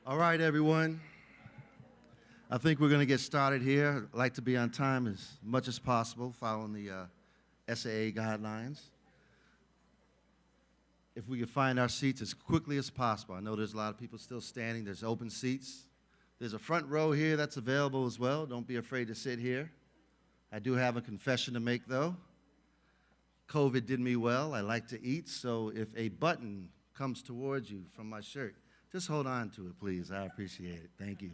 All right, everyone. I think we're going to get started here. I'd like to be on time as much as possible, following the SAA guidelines. If we can find our seats as quickly as possible. I know there's a lot of people still standing. There's open seats. There's a front row here that's available as well. Don't be afraid to sit here. I do have a confession to make, though. COVID did me well. I like to eat, so if a button comes towards you from my shirt, just hold on to it, please. I appreciate it. Thank you.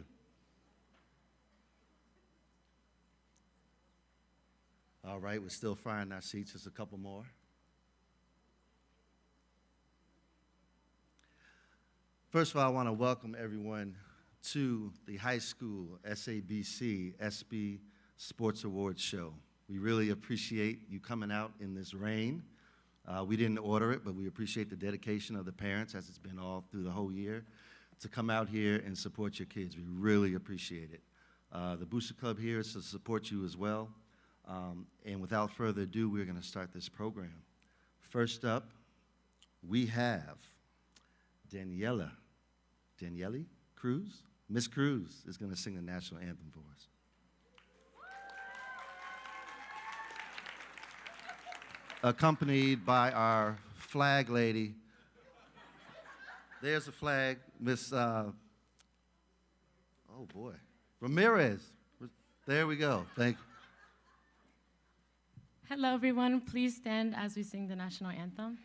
All right, we're still finding our seats. Just a couple more. First of all, I want to welcome everyone to the high school SABC ESPYS Sports Awards show. We really appreciate you coming out in this rain. We didn't order it, but we appreciate the dedication of the parents, as it's been all through the whole year, to come out here and support your kids. We really appreciate it. The Booster Club here is to support you as well. And without further ado, we're going to start this program. First up, we have Danielle Cruz. Miss Cruz is going to sing the national anthem for us. Accompanied by our flag lady. There's a flag, Miss, oh boy, Ramirez. There we go. Thank you. Hello, everyone. Please stand as we sing the national anthem.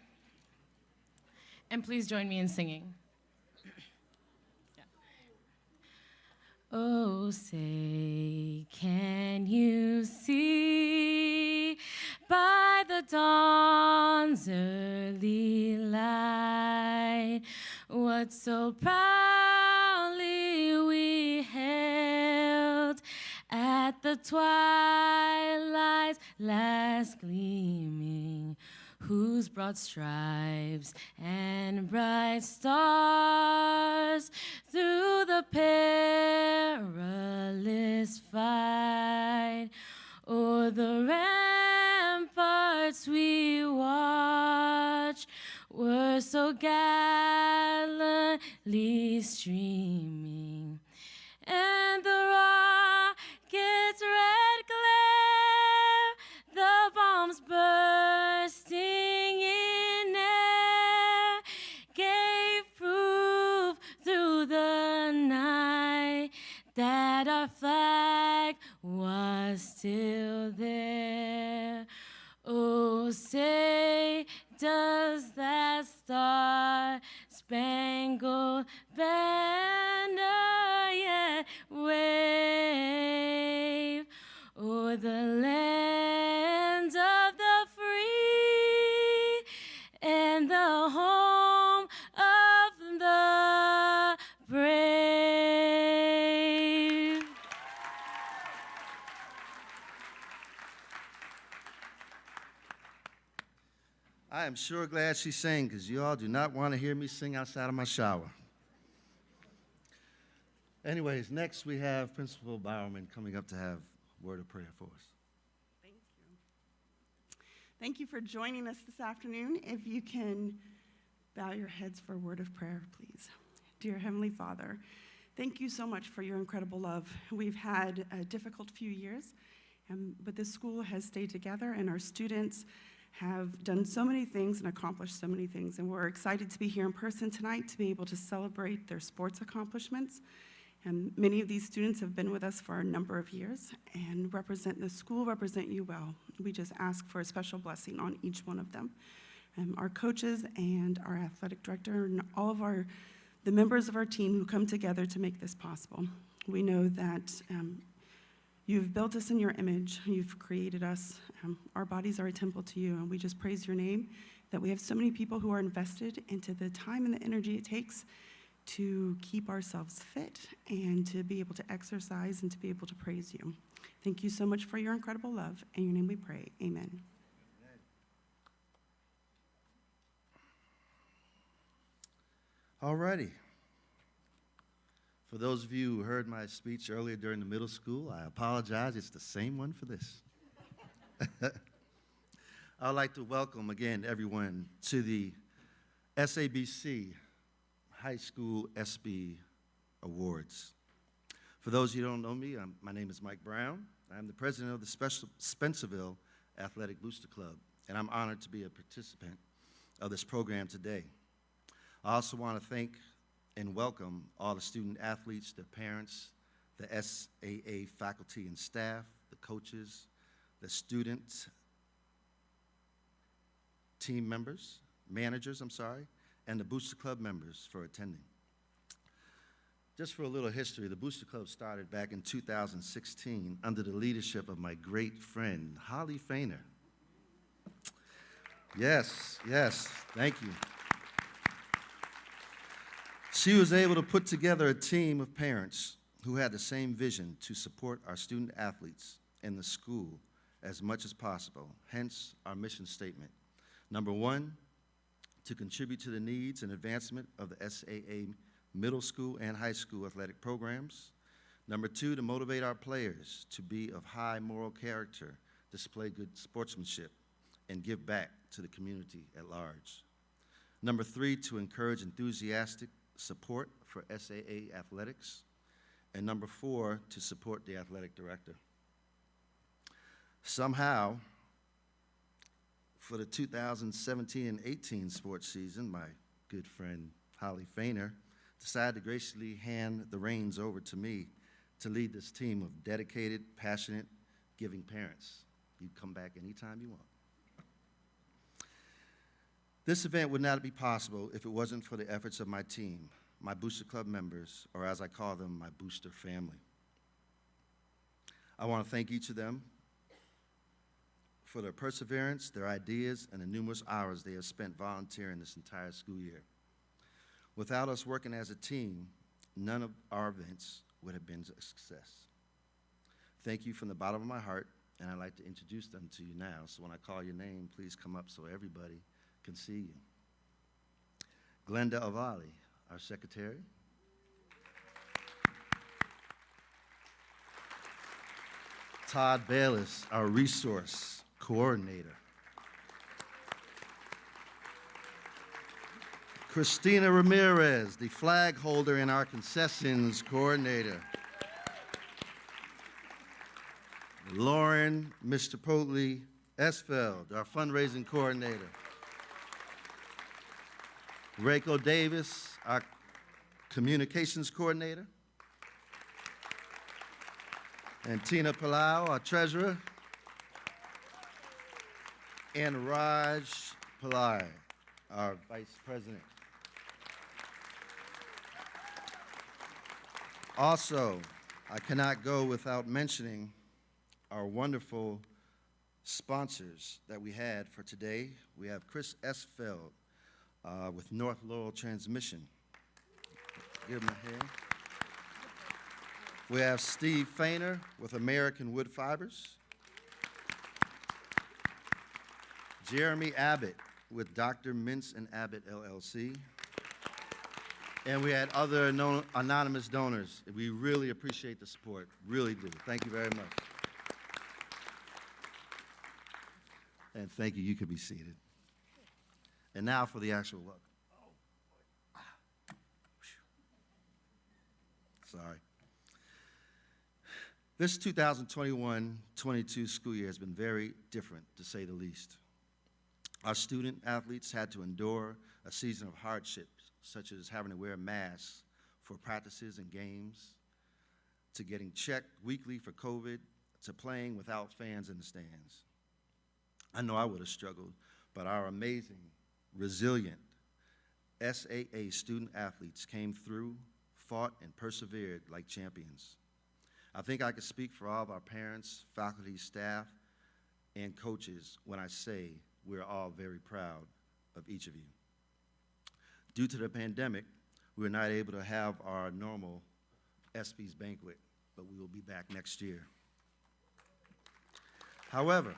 And please join me in singing. Yeah. Oh, say, can you see by the dawn's early light what so proudly we held at the twilight's last gleaming, whose broad stripes and bright stars through the perilous fight o'er the ramparts we watched were so gallantly streaming, and the rocket's red glare, the bombs bursting in air, gave proof through the night that our flag was still there. Oh, say, does that star-spangled banner yet wave o'er the land of the free and the home of the brave? I am sure glad she sang, because you all do not want to hear me sing outside of my shower. Anyways, next we have Principal Bowerman coming up to have a word of prayer for us. Thank you. Thank you for joining us this afternoon. If you can bow your heads for a word of prayer, please. Dear Heavenly Father, thank you so much for your incredible love. We've had a difficult few years, but this school has stayed together, and our students have done so many things and accomplished so many things, and we're excited to be here in person tonight to be able to celebrate their sports accomplishments. And many of these students have been with us for a number of years and represent the school, represent you well. We just ask for a special blessing on each one of them. Our coaches and our athletic director and all of the members of our team who come together to make this possible. We know that you've built us in your image, you've created us. Our bodies are a temple to you, and we just praise your name that we have so many people who are invested into the time and the energy it takes to keep ourselves fit and to be able to exercise and to be able to praise you. Thank you so much for your incredible love. In your name we pray, amen. All righty. For those of you who heard my speech earlier during the middle school, I apologize. It's the same one for this. I'd like to welcome again everyone to the SABC High School ESPYS Awards. For those of you who don't know me, my name is Mike Brown. I'm the president of the Spencerville Athletic Booster Club, and I'm honored to be a participant of this program today. I also want to thank and welcome all the student athletes, their parents, the SAA faculty and staff, the coaches, the student team members, managers, and the Booster Club members for attending. Just for a little history, the Booster Club started back in 2016 under the leadership of my great friend, Holly Fainer. Yes, thank you. She was able to put together a team of parents who had the same vision to support our student athletes and the school as much as possible, hence our mission statement. Number one, to contribute to the needs and advancement of the SAA middle school and high school athletic programs. Number two, to motivate our players to be of high moral character, display good sportsmanship, and give back to the community at large. Number three, to encourage enthusiastic support for SAA athletics. And number four, to support the athletic director. Somehow, for the 2017 and 18 sports season, my good friend Holly Fainer decided to graciously hand the reins over to me to lead this team of dedicated, passionate, giving parents. You come back anytime you want. This event would not be possible if it wasn't for the efforts of my team, my Booster Club members, or as I call them, my Booster family. I want to thank each of them for their perseverance, their ideas, and the numerous hours they have spent volunteering this entire school year. Without us working as a team, none of our events would have been a success. Thank you from the bottom of my heart, and I'd like to introduce them to you now. So when I call your name, please come up so everybody can see you. Glenda Avali, our secretary. Todd Bayless, our resource coordinator. Christina Ramirez, the flag holder and our concessions coordinator. Lauren Mr. Potley Esfeld, our fundraising coordinator. Rayco Davis, our communications coordinator. And Tina Palau, our treasurer. And Raj Pillai, our vice president. Also, I cannot go without mentioning our wonderful sponsors that we had for today. We have Chris Esfeld with North Laurel Transmission. Give him a hand. We have Steve Fainer with American Wood Fibers. Jeremy Abbott with Dr. Mintz and Abbott LLC. And we had other anonymous donors. We really appreciate the support, really do. Thank you very much. And thank you, you can be seated. And now for the actual look. Sorry. This 2021-22 school year has been very different, to say the least. Our student athletes had to endure a season of hardships, such as having to wear masks for practices and games, to getting checked weekly for COVID, to playing without fans in the stands. I know I would have struggled, but our amazing, resilient SAA student athletes came through, fought, and persevered like champions. I think I could speak for all of our parents, faculty, staff, and coaches when I say we're all very proud of each of you. Due to the pandemic, we were not able to have our normal ESPYs banquet, but we will be back next year. However,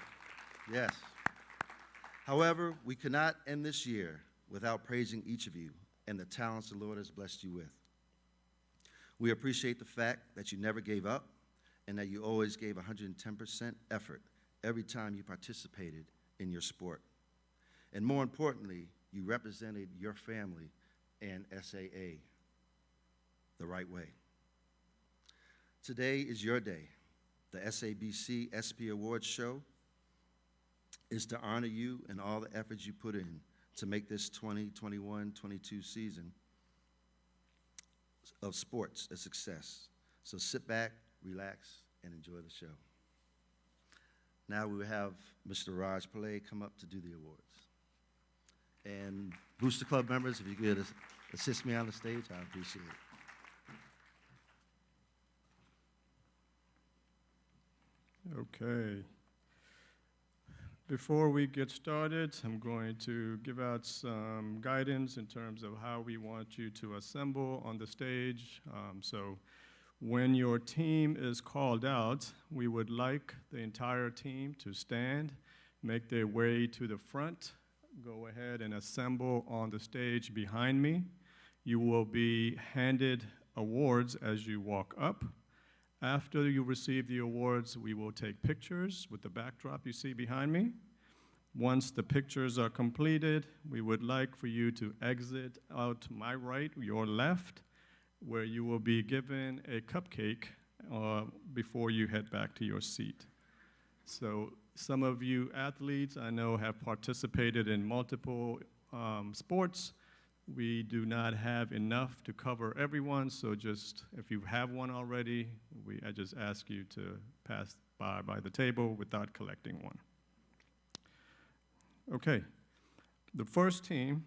we could not end this year without praising each of you and the talents the Lord has blessed you with. We appreciate the fact that you never gave up and that you always gave 110% effort every time you participated in your sport. And more importantly, you represented your family and SAA. the right way. Today is your day. The SABC ESPY Awards show is to honor you and all the efforts you put in to make this 2021-22 season of sports a success. So sit back, relax, and enjoy the show. Now we will have Mr. Raj Pillay come up to do the awards. And Booster Club members, if you could assist me on the stage, I appreciate it. Okay. Before we get started, I'm going to give out some guidance in terms of how we want you to assemble on the stage. So when your team is called out, we would like the entire team to stand, make their way to the front, go ahead and assemble on the stage behind me. You will be handed awards as you walk up. After you receive the awards, we will take pictures with the backdrop you see behind me. Once the pictures are completed, we would like for you to exit out to my right, your left, where you will be given a cupcake before you head back to your seat. So some of you athletes I know have participated in multiple sports. We do not have enough to cover everyone, so just if you have one already, I just ask you to pass by the table without collecting one. Okay, the first team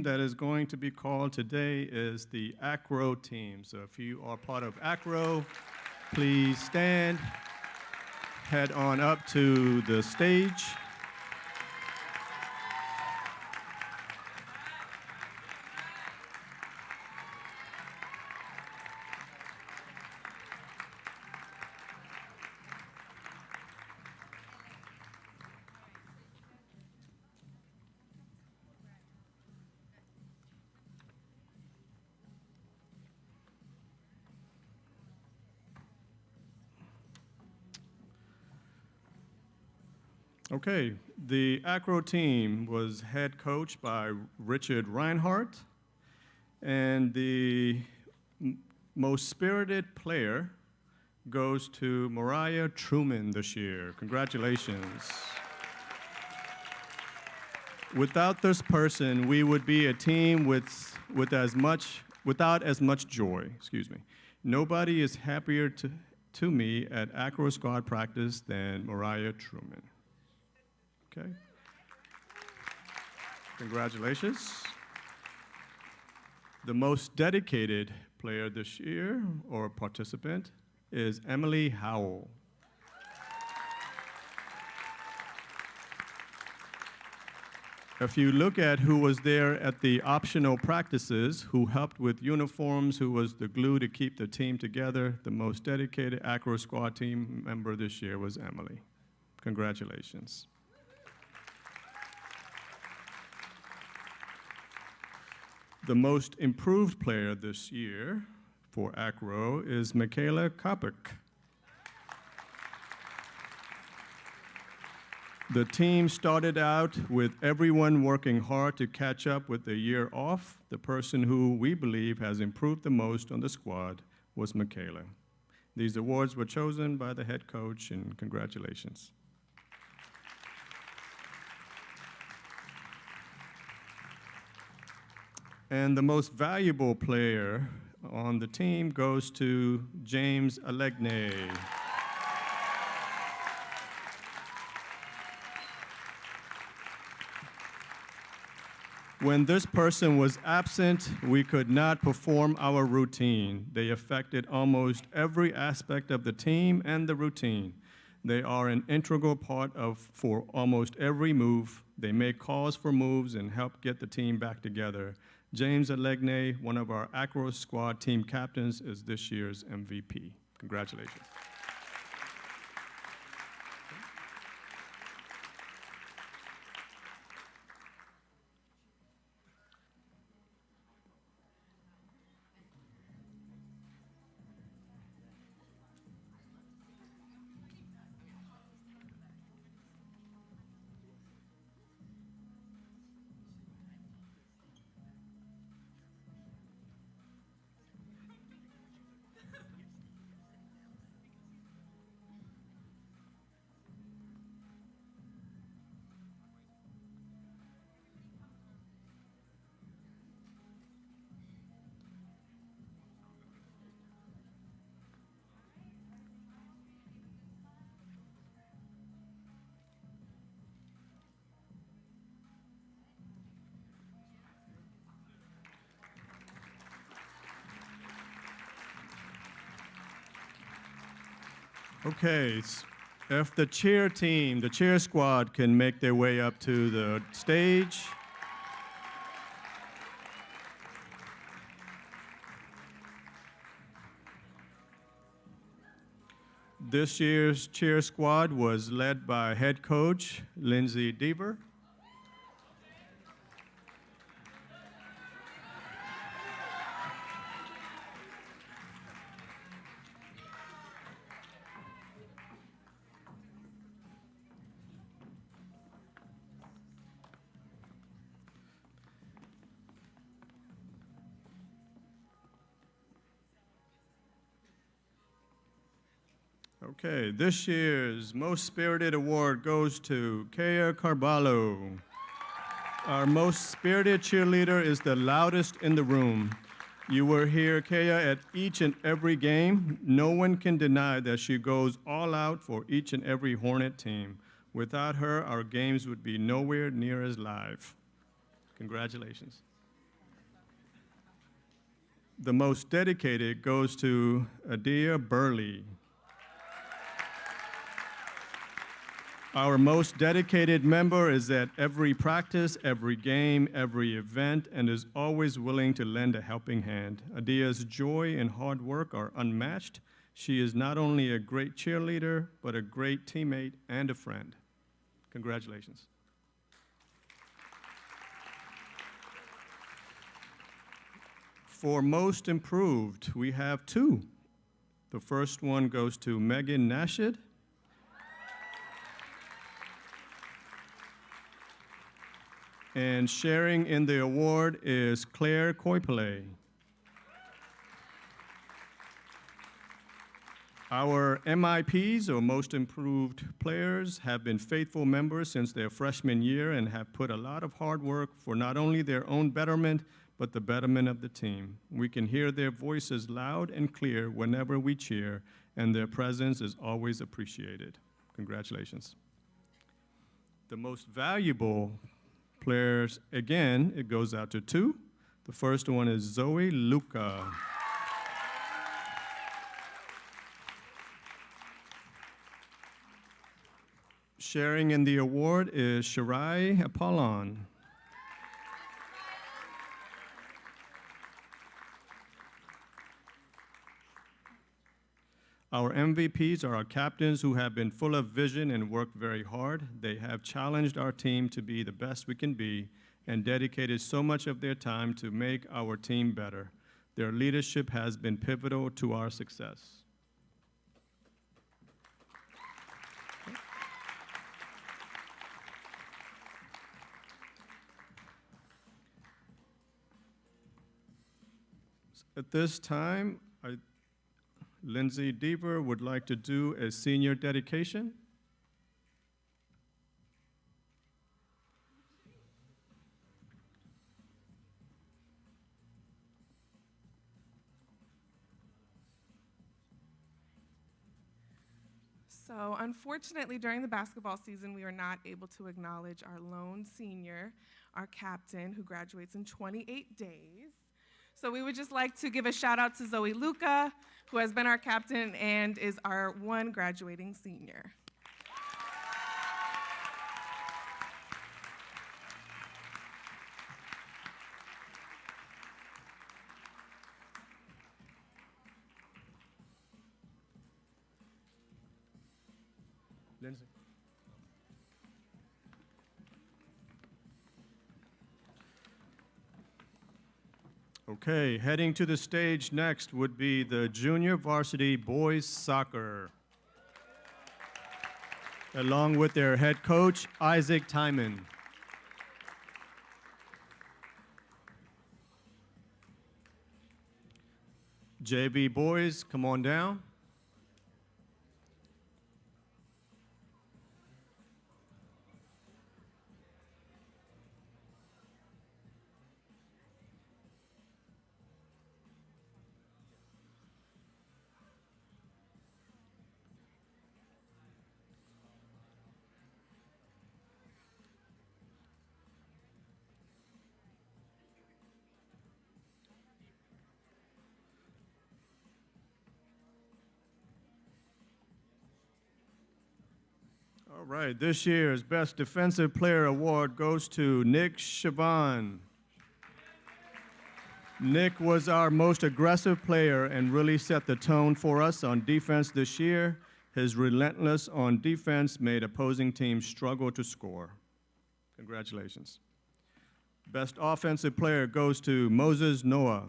that is going to be called today is the Acro team. So if you are part of Acro, please stand, head on up to the stage. Okay, the Acro team was head coached by Richard Reinhardt, and the most spirited player goes to Mariah Truman this year. Congratulations. Without this person, we would be a team without as much joy. Nobody is happier to me at Acro squad practice than Mariah Truman. Okay. Congratulations. The most dedicated player this year, or participant, is Emily Howell. If you look at who was there at the optional practices, who helped with uniforms, who was the glue to keep the team together, the most dedicated Acro squad team member this year was Emily. Congratulations. The most improved player this year for Acro is Michaela Kopik. The team started out with everyone working hard to catch up with the year off. The person who we believe has improved the most on the squad was Michaela. These awards were chosen by the head coach, and congratulations. And the most valuable player on the team goes to James Alegne. When this person was absent, we could not perform our routine. They affected almost every aspect of the team and the routine. They are an integral part for almost every move. They make calls for moves and help get the team back together. James Alegne, one of our Acro squad team captains, is this year's MVP. Congratulations. Okay, if the cheer team, the cheer squad can make their way up to the stage. This year's cheer squad was led by head coach Lindsay Deaver. Okay, this year's Most Spirited Award goes to Kaya Carvalho. Our most spirited cheerleader is the loudest in the room. You will hear Kaya at each and every game. No one can deny that she goes all out for each and every Hornet team. Without her, our games would be nowhere near as live. Congratulations. The most dedicated goes to Adia Burley. Our most dedicated member is at every practice, every game, every event, and is always willing to lend a helping hand. Adia's joy and hard work are unmatched. She is not only a great cheerleader, but a great teammate and a friend. Congratulations. For most improved, we have two. The first one goes to Megan Nashid. And sharing in the award is Claire Coipele. Our MIPs, or Most Improved Players, have been faithful members since their freshman year and have put a lot of hard work for not only their own betterment, but the betterment of the team. We can hear their voices loud and clear whenever we cheer, and their presence is always appreciated. Congratulations. The most valuable players, again, it goes out to two. The first one is Zoe Luca. Sharing in the award is Shirai Apollon. Our MVPs are our captains who have been full of vision and worked very hard. They have challenged our team to be the best we can be and dedicated so much of their time to make our team better. Their leadership has been pivotal to our success. At this time, Lindsay Deaver would like to do a senior dedication. So unfortunately, during the basketball season, we are not able to acknowledge our lone senior, our captain, who graduates in 28 days. So we would just like to give a shout out to Zoe Luca, who has been our captain and is our one graduating senior. Lindsay. Okay, heading to the stage next would be the junior varsity boys soccer, along with their head coach, Isaac Timon. JV boys, come on down. All right, this year's Best Defensive Player Award goes to Nick Chavon. Nick was our most aggressive player and really set the tone for us on defense this year. His relentless on defense made opposing teams struggle to score. Congratulations. Best offensive player goes to Moses Noah.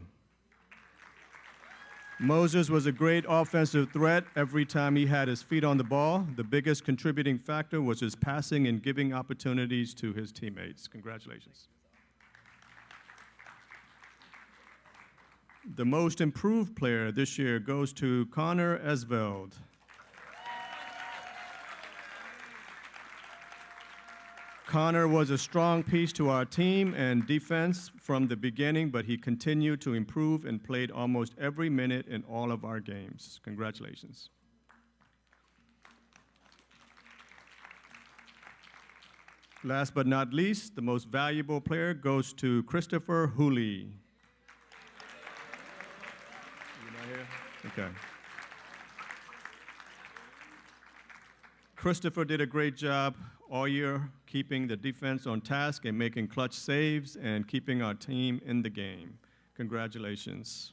Moses was a great offensive threat every time he had his feet on the ball. The biggest contributing factor was his passing and giving opportunities to his teammates. Congratulations. The most improved player this year goes to Connor Esveld. Connor was a strong piece to our team and defense from the beginning, but he continued to improve and played almost every minute in all of our games. Congratulations. Last but not least, the most valuable player goes to Christopher Hooley. Okay. Christopher did a great job all year keeping the defense on task and making clutch saves and keeping our team in the game. Congratulations.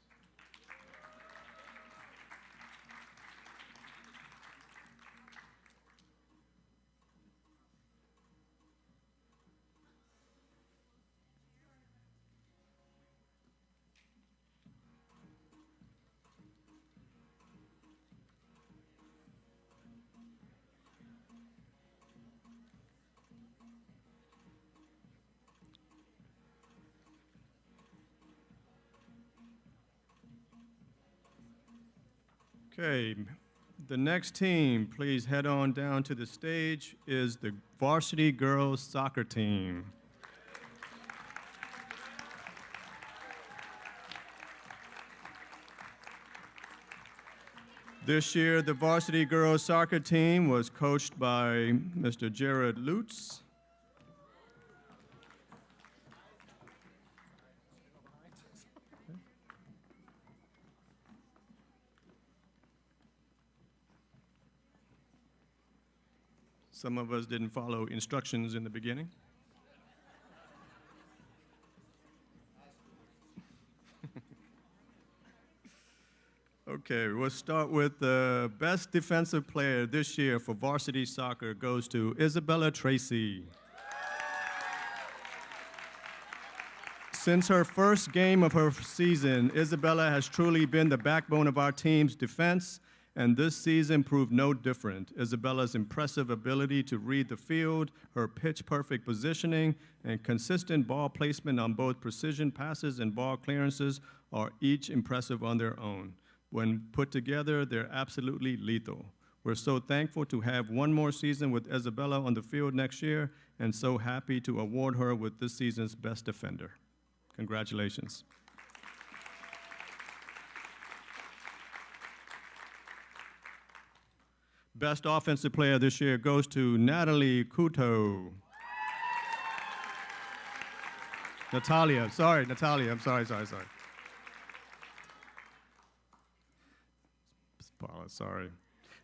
Okay, the next team, please head on down to the stage, is the Varsity girls soccer team. This year, the Varsity girls soccer team was coached by Mr. Jared Lutz. Some of us didn't follow instructions in the beginning. Okay, we'll start with the best defensive player this year for varsity soccer goes to Isabella Tracy. Since her first game of her season, Isabella has truly been the backbone of our team's defense, and this season proved no different. Isabella's impressive ability to read the field, her pitch-perfect positioning, and consistent ball placement on both precision passes and ball clearances are each impressive on their own. When put together, they're absolutely lethal. We're so thankful to have one more season with Isabella on the field next year, and so happy to award her with this season's Best Defender. Congratulations. Best offensive player this year goes to Natalie Couto. Natalia, I'm sorry. Paula, sorry.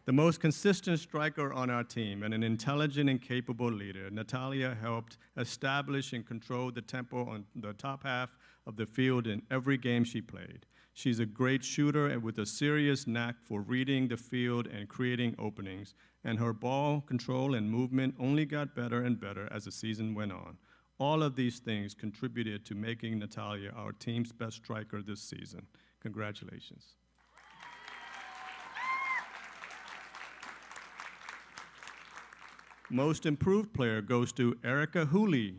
The most consistent striker on our team and an intelligent and capable leader, Natalia helped establish and control the tempo on the top half of the field in every game she played. She's a great shooter and with a serious knack for reading the field and creating openings, and her ball control and movement only got better and better as the season went on. All of these things contributed to making Natalia our team's best striker this season. Congratulations. Most improved player goes to Erica Hooley.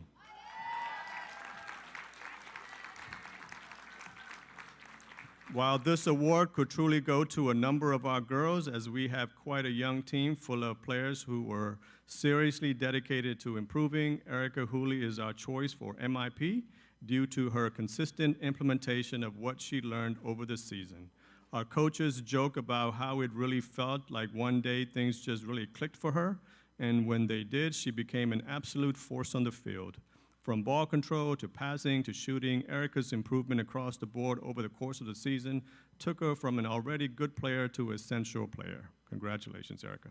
While this award could truly go to a number of our girls, as we have quite a young team full of players who were seriously dedicated to improving, Erica Hooley is our choice for MIP due to her consistent implementation of what she learned over the season. Our coaches joke about how it really felt like one day things just really clicked for her, and when they did, she became an absolute force on the field. From ball control to passing to shooting, Erica's improvement across the board over the course of the season took her from an already good player to an essential player. Congratulations, Erica.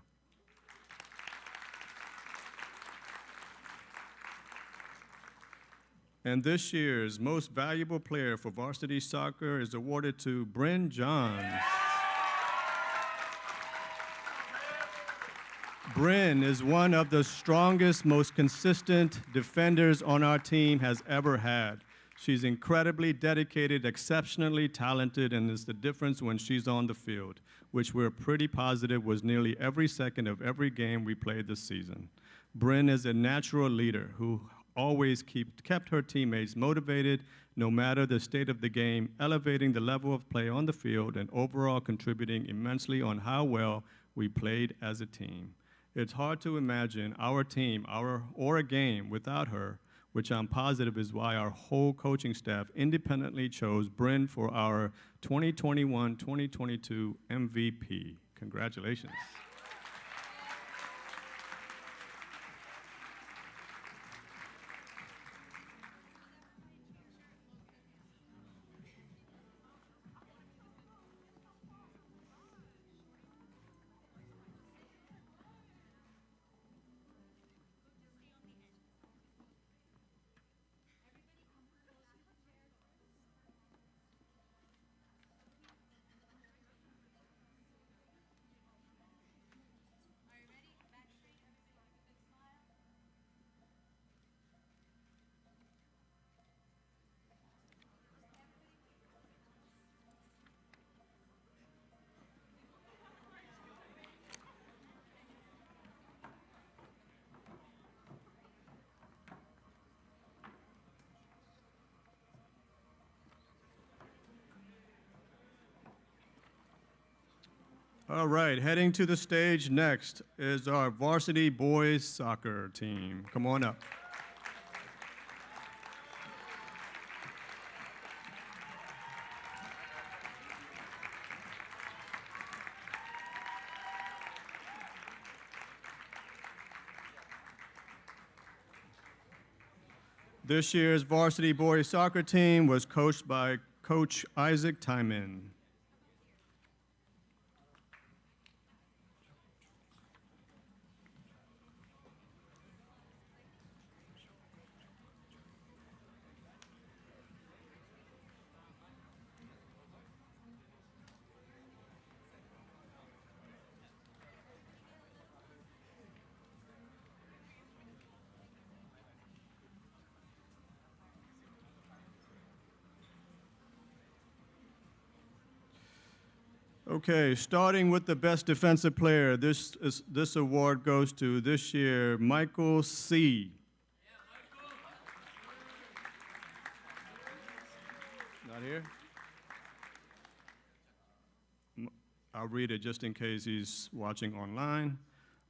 And this year's most valuable player for varsity soccer is awarded to Bryn Johns. Bryn is one of the strongest, most consistent defenders on our team has ever had. She's incredibly dedicated, exceptionally talented, and is the difference when she's on the field, which we're pretty positive was nearly every second of every game we played this season. Bryn is a natural leader who always kept her teammates motivated no matter the state of the game, elevating the level of play on the field and overall contributing immensely on how well we played as a team. It's hard to imagine our team or a game without her, which I'm positive is why our whole coaching staff independently chose Bryn for our 2021-2022 MVP. Congratulations. All right, heading to the stage next is our varsity boys soccer team. Come on up. This year's varsity boys soccer team was coached by Coach Isaac Timon. Okay, starting with the best defensive player, this award goes to this year Michael C. Not here? I'll read it just in case he's watching online.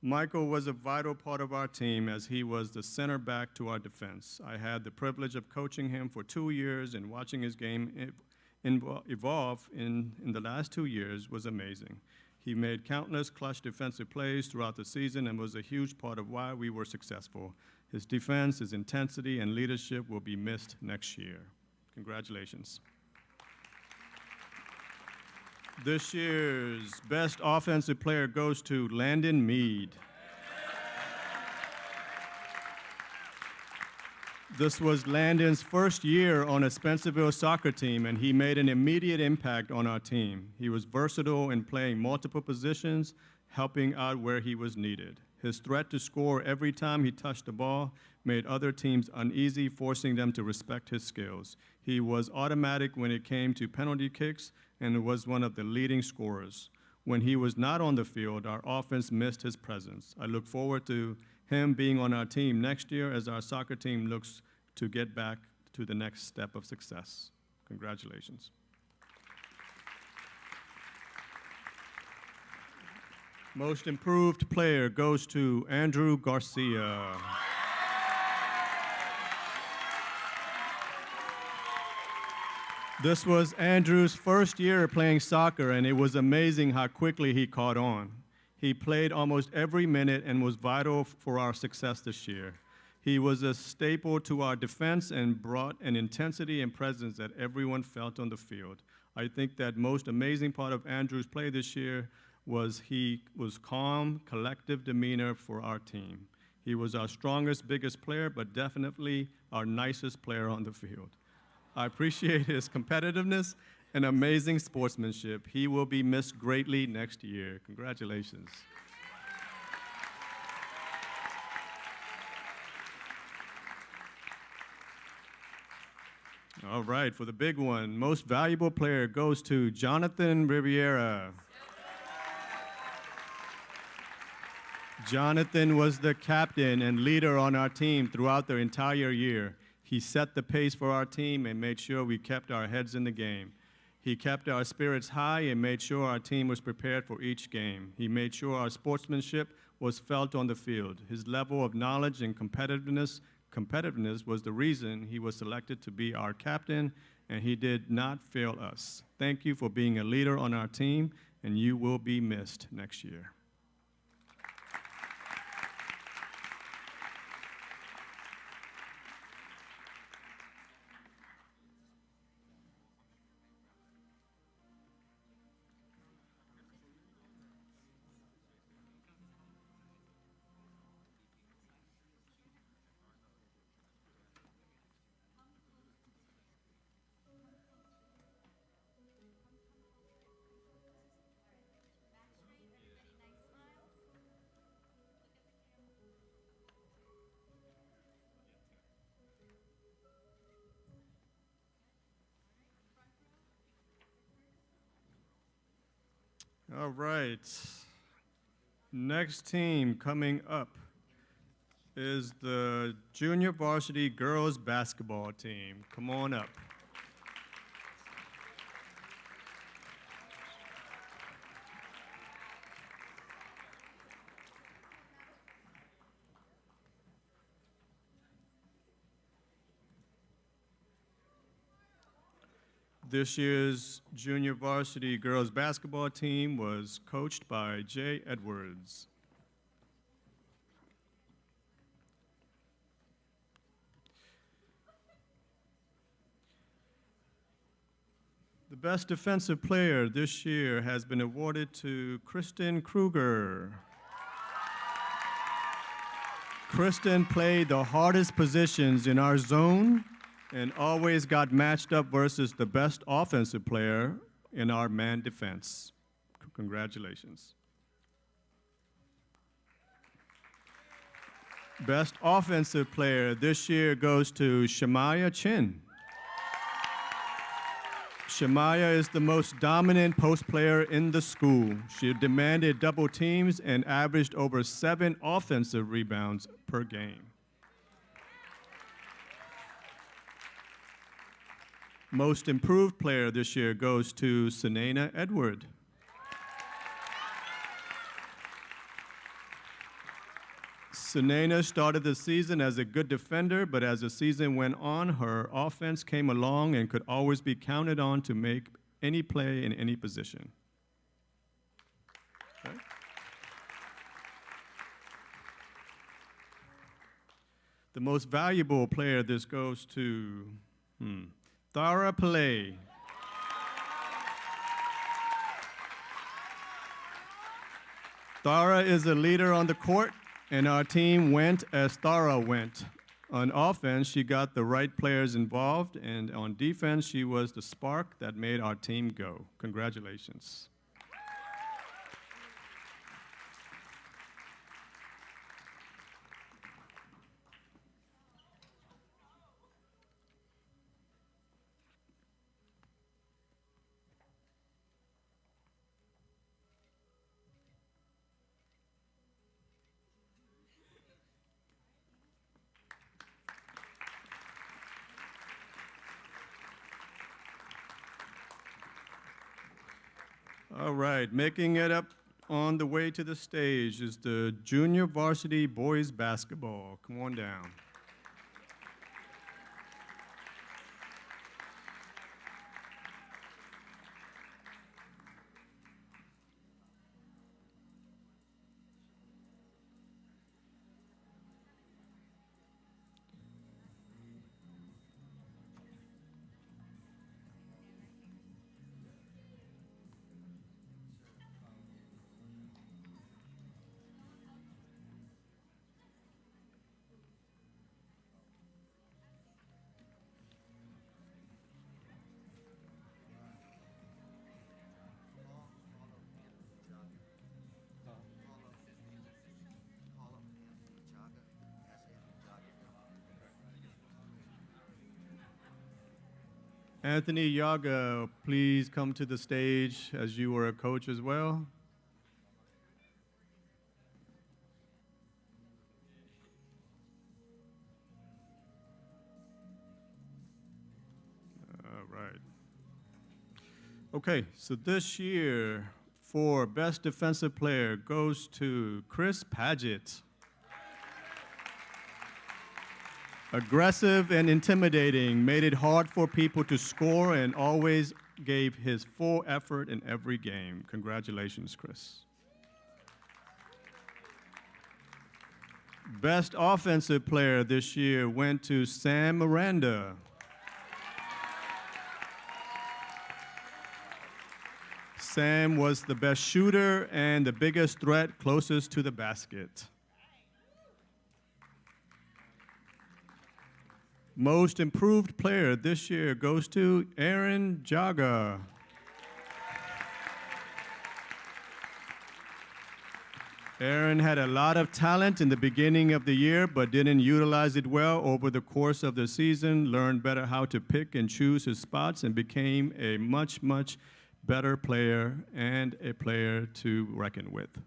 Michael was a vital part of our team as he was the center back to our defense. I had the privilege of coaching him for 2 years, and watching his game evolve in the last 2 years was amazing. He made countless clutch defensive plays throughout the season and was a huge part of why we were successful. His defense, his intensity, and leadership will be missed next year. Congratulations. This year's best offensive player goes to Landon Mead. This was Landon's first year on a Spencerville soccer team, and he made an immediate impact on our team. He was versatile in playing multiple positions, helping out where he was needed. His threat to score every time he touched the ball made other teams uneasy, forcing them to respect his skills. He was automatic when it came to penalty kicks and was one of the leading scorers. When he was not on the field, our offense missed his presence. I look forward to him being on our team next year as our soccer team looks to get back to the next step of success. Congratulations. Most improved player goes to Andrew Garcia. This was Andrew's first year playing soccer, and it was amazing how quickly he caught on. He played almost every minute and was vital for our success this year. He was a staple to our defense and brought an intensity and presence that everyone felt on the field. I think that most amazing part of Andrew's play this year was he was calm, collective demeanor for our team. He was our strongest, biggest player, but definitely our nicest player on the field. I appreciate his competitiveness and amazing sportsmanship. He will be missed greatly next year. Congratulations. All right, for the big one, most valuable player goes to Jonathan Riviera. Jonathan was the captain and leader on our team throughout the entire year. He set the pace for our team and made sure we kept our heads in the game. He kept our spirits high and made sure our team was prepared for each game. He made sure our sportsmanship was felt on the field. His level of knowledge and competitiveness was the reason he was selected to be our captain, and he did not fail us. Thank you for being a leader on our team, and you will be missed next year. All right. Next team coming up is the junior varsity girls basketball team. Come on up. This year's junior varsity girls basketball team was coached by Jay Edwards. The best defensive player this year has been awarded to Kristen Kruger. Kristen played the hardest positions in our zone and always got matched up versus the best offensive player in our man defense. Congratulations. Best offensive player this year goes to Shemaya Chin. Shemaya is the most dominant post player in the school. She demanded double teams and averaged over 7 offensive rebounds per game. Most improved player this year goes to Sunaina Edward. Sunaina started the season as a good defender, but as the season went on, her offense came along and could always be counted on to make any play in any position. Okay. The most valuable player this goes to Thara Pillay. Thara is a leader on the court, and our team went as Thara went. On offense, she got the right players involved, and on defense, she was the spark that made our team go. Congratulations. All right, making it up on the way to the stage is the junior varsity boys basketball. Come on down. Anthony Yaga, please come to the stage as you were a coach as well. All right. Okay, so this year, for Best Defensive Player goes to Chris Padgett. Aggressive and intimidating, made it hard for people to score and always gave his full effort in every game. Congratulations, Chris. Best Offensive Player this year went to Sam Miranda. Sam was the best shooter and the biggest threat closest to the basket. Most Improved Player this year goes to Aaron Jaga. Aaron had a lot of talent in the beginning of the year, but didn't utilize it well over the course of the season, learned better how to pick and choose his spots, and became a much, much better player and a player to reckon with.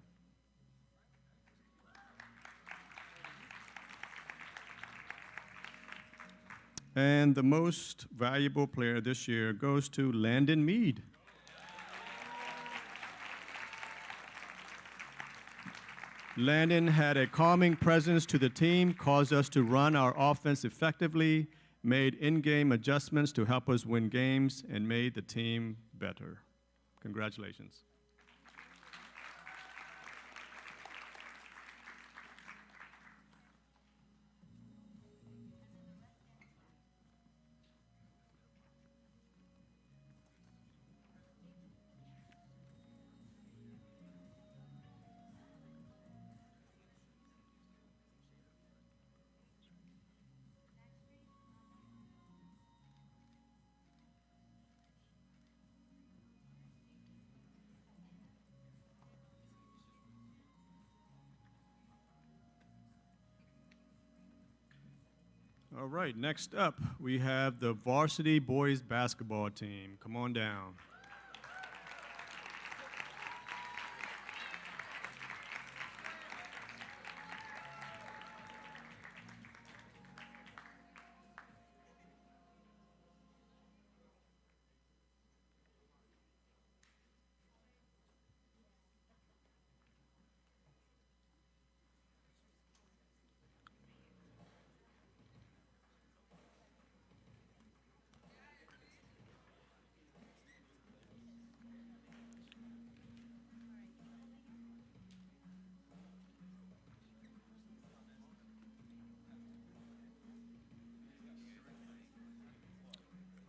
And the most valuable player this year goes to Landon Mead. Landon had a calming presence to the team, caused us to run our offense effectively, made in-game adjustments to help us win games, and made the team better. Congratulations. All right, next up, we have the Varsity boys basketball team. Come on down.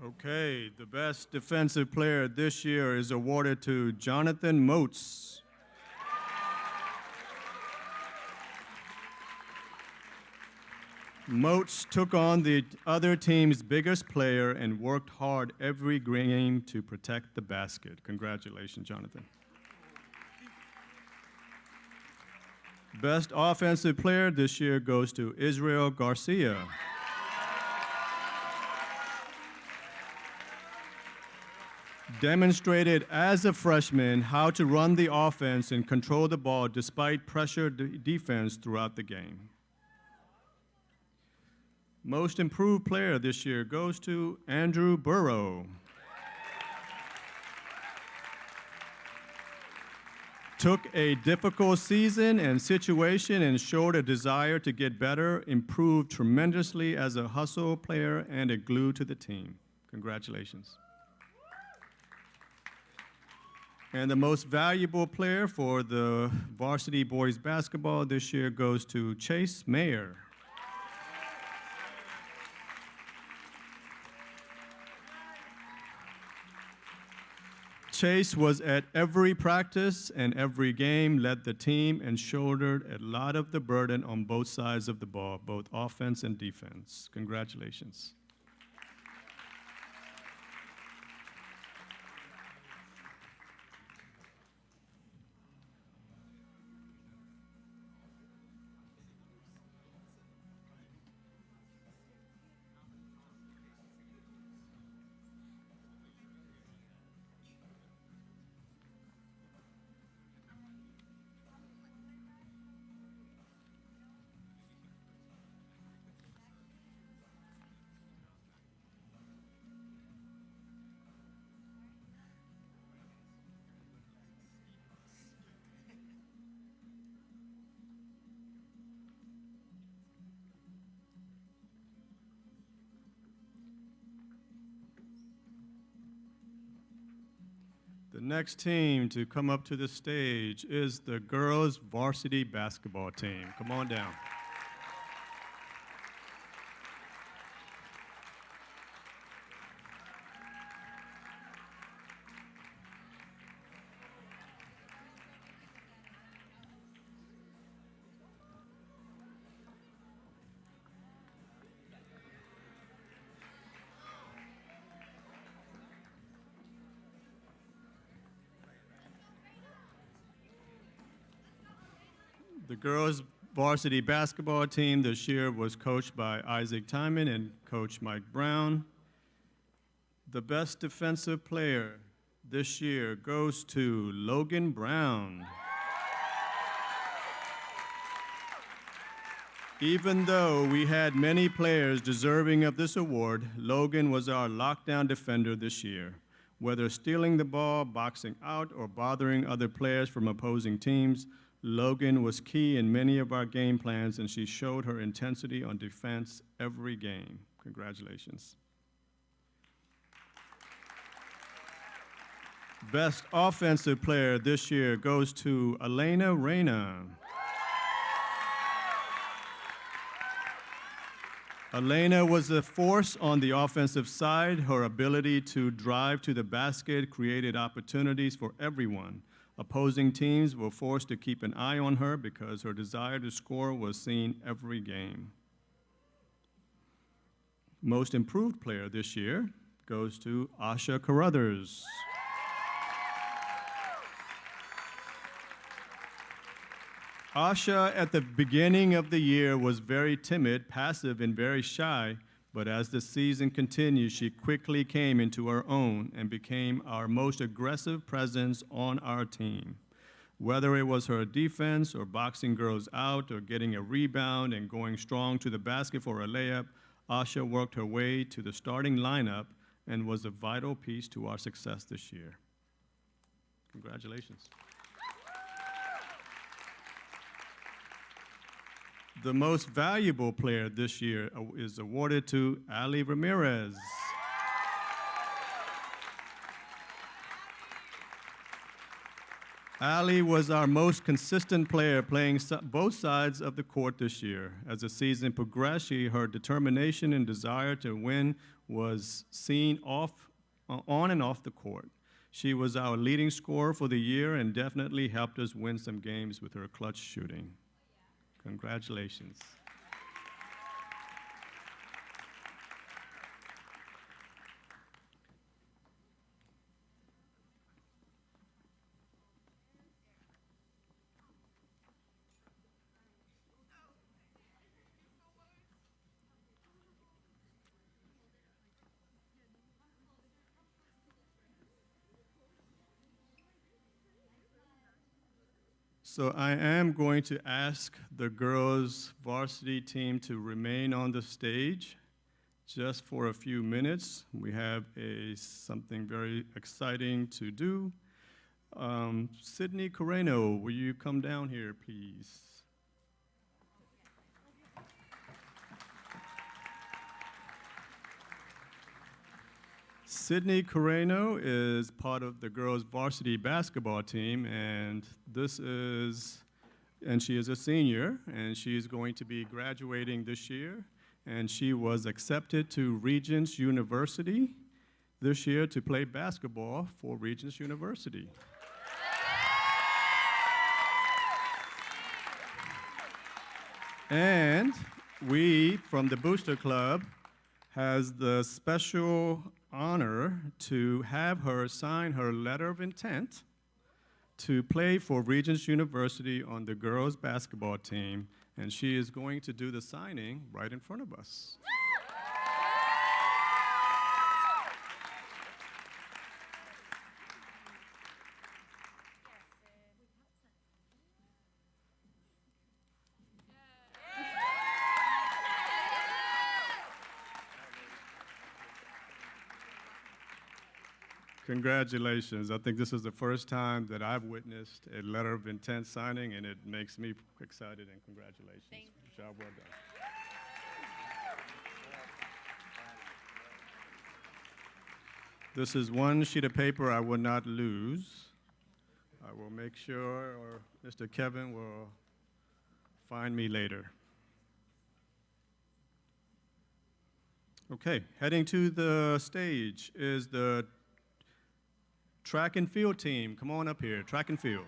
Okay, the best defensive player this year is awarded to Jonathan Moats. Moats took on the other team's biggest player and worked hard every game to protect the basket. Congratulations, Jonathan. Best offensive player this year goes to Israel Garcia. Demonstrated as a freshman how to run the offense and control the ball despite pressure defense throughout the game. Most Improved Player this year goes to Andrew Burrow. Took a difficult season and situation and showed a desire to get better, improved tremendously as a hustle player and a glue to the team. Congratulations. And the most valuable player for the Varsity boys basketball this year goes to Chase Mayer. Chase was at every practice and every game, led the team, and shouldered a lot of the burden on both sides of the ball, both offense and defense. Congratulations. next team to come up to the stage is the girls' varsity basketball team. Come on down. The girls' varsity basketball team this year was coached by Isaac Timon and Coach Mike Brown. The best defensive player this year goes to Logan Brown. Even though we had many players deserving of this award, Logan was our lockdown defender this year. Whether stealing the ball, boxing out, or bothering other players from opposing teams, Logan was key in many of our game plans, and she showed her intensity on defense every game. Congratulations. Best offensive player this year goes to Elena Reyna. Elena was a force on the offensive side. Her ability to drive to the basket created opportunities for everyone. Opposing teams were forced to keep an eye on her because her desire to score was seen every game. Most improved player this year goes to Asha Carruthers. Asha, at the beginning of the year, was very timid, passive, and very shy, but as the season continued, she quickly came into her own and became our most aggressive presence on our team. Whether it was her defense or boxing girls out or getting a rebound and going strong to the basket for a layup, Asha worked her way to the starting lineup and was a vital piece to our success this year. Congratulations. The most valuable player this year is awarded to Ali Ramirez. Ali was our most consistent player, playing both sides of the court this year. As the season progressed, her determination and desire to win was seen on and off the court. She was our leading scorer for the year and definitely helped us win some games with her clutch shooting. Congratulations. So I am going to ask the girls' varsity team to remain on the stage just for a few minutes. We have something very exciting to do. Sydney Coreno, will you come down here, please? Sydney Coreno is part of the girls' varsity basketball team, and she is a senior, and she is going to be graduating this year, and she was accepted to Regents University this year to play basketball for Regents University. And we, from the Booster Club, has the special honor to have her sign her letter of intent to play for Regents University on the girls' basketball team, and she is going to do the signing right in front of us. Congratulations. I think this is the first time that I've witnessed a letter of intent signing, and it makes me excited, and congratulations. Thank you. Job well done. This is one sheet of paper I will not lose. I will make sure, or Mr. Kevin will find me later. Okay, heading to the stage is the track and field team. Come on up here, track and field.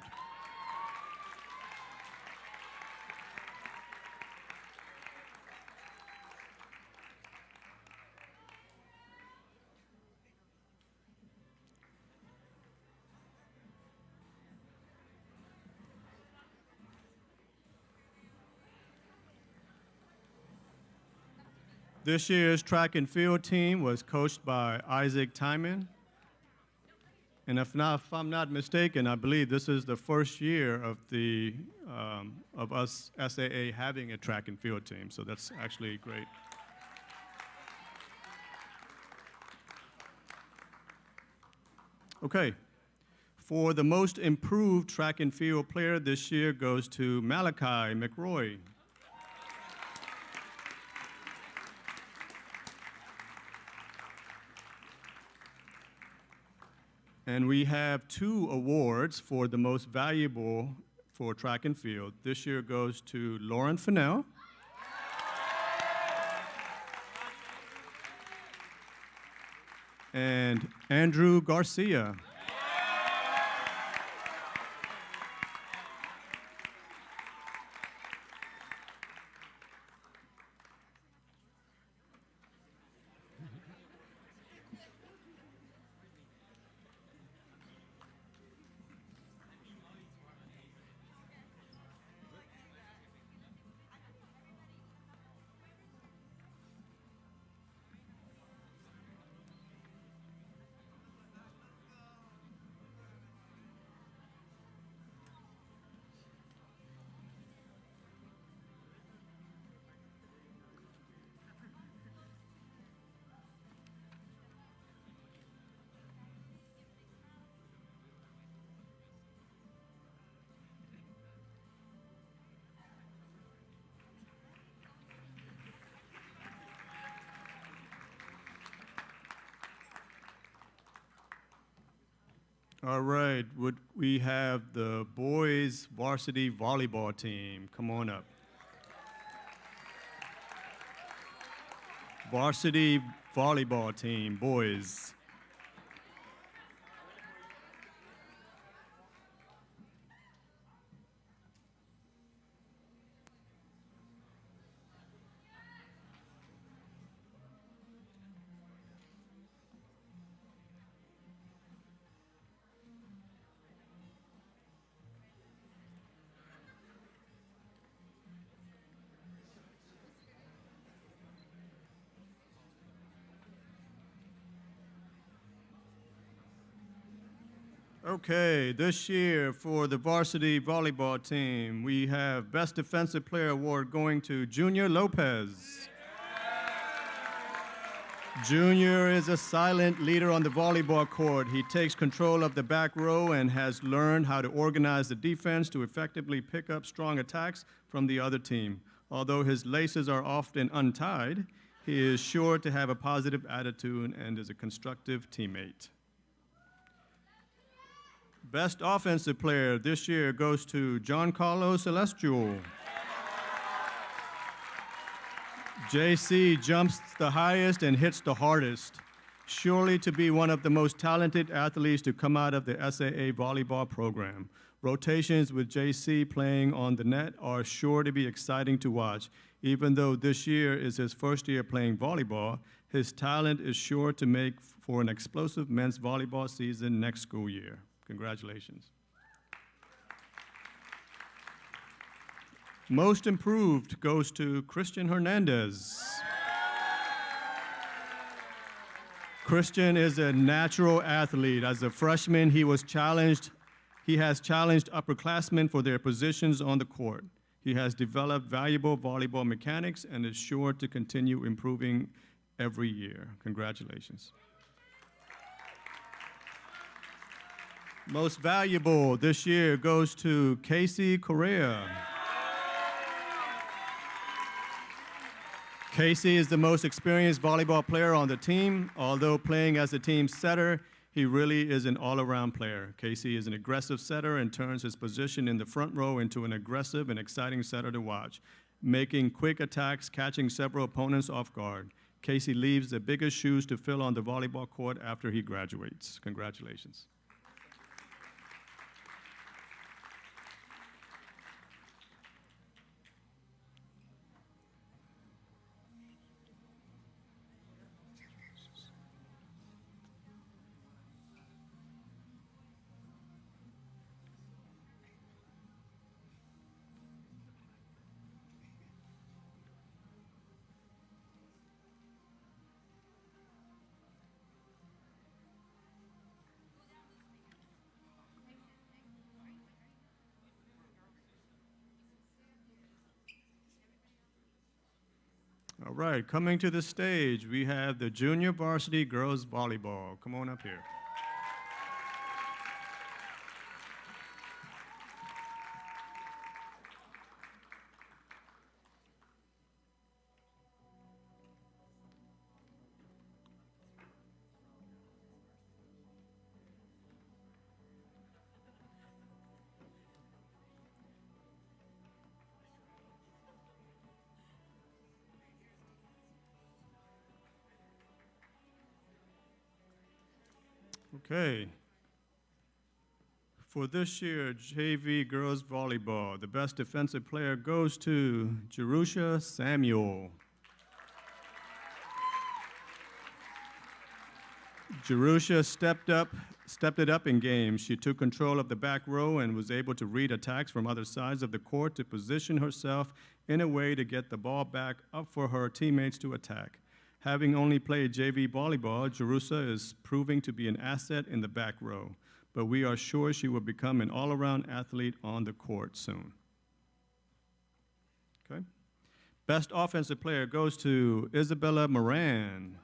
This year's track and field team was coached by Isaac Timon. And if I'm not mistaken, I believe this is the first year of us SAA having a track and field team, so that's actually great. Okay, for the most improved track and field player this year goes to Malachi McRoy. And we have 2 awards for the most valuable for track and field. This year goes to Lauren Fennell. And Andrew Garcia. All right, would we have the boys varsity volleyball team? Come on up. Varsity volleyball team, boys. Okay, this year for the varsity volleyball team, we have Best Defensive Player Award going to Junior Lopez. Junior is a silent leader on the volleyball court. He takes control of the back row and has learned how to organize the defense to effectively pick up strong attacks from the other team. Although his laces are often untied, he is sure to have a positive attitude and is a constructive teammate. Best offensive player this year goes to Giancarlo Celestial. JC jumps the highest and hits the hardest, surely to be one of the most talented athletes to come out of the SAA volleyball program. Rotations with JC playing on the net are sure to be exciting to watch. Even though this year is his first year playing volleyball, his talent is sure to make for an explosive men's volleyball season next school year. Congratulations. Most improved goes to Christian Hernandez. Christian is a natural athlete. As a freshman, he has challenged upperclassmen for their positions on the court. He has developed valuable volleyball mechanics and is sure to continue improving every year. Congratulations. Most valuable this year goes to Casey Correa. Casey is the most experienced volleyball player on the team. Although playing as the team setter, he really is an all-around player. Casey is an aggressive setter and turns his position in the front row into an aggressive and exciting setter to watch, making quick attacks, catching several opponents off guard. Casey leaves the biggest shoes to fill on the volleyball court after he graduates. Congratulations. All right, coming to the stage, we have the junior varsity girls volleyball. Come on up here. Okay. For this year, JV girls volleyball, the best defensive player goes to Jerusha Samuel. Jerusha stepped it up in games. She took control of the back row and was able to read attacks from other sides of the court to position herself in a way to get the ball back up for her teammates to attack. Having only played JV volleyball, Jerusha is proving to be an asset in the back row, but we are sure she will become an all-around athlete on the court soon. Okay. Best offensive player goes to Isabella Moran.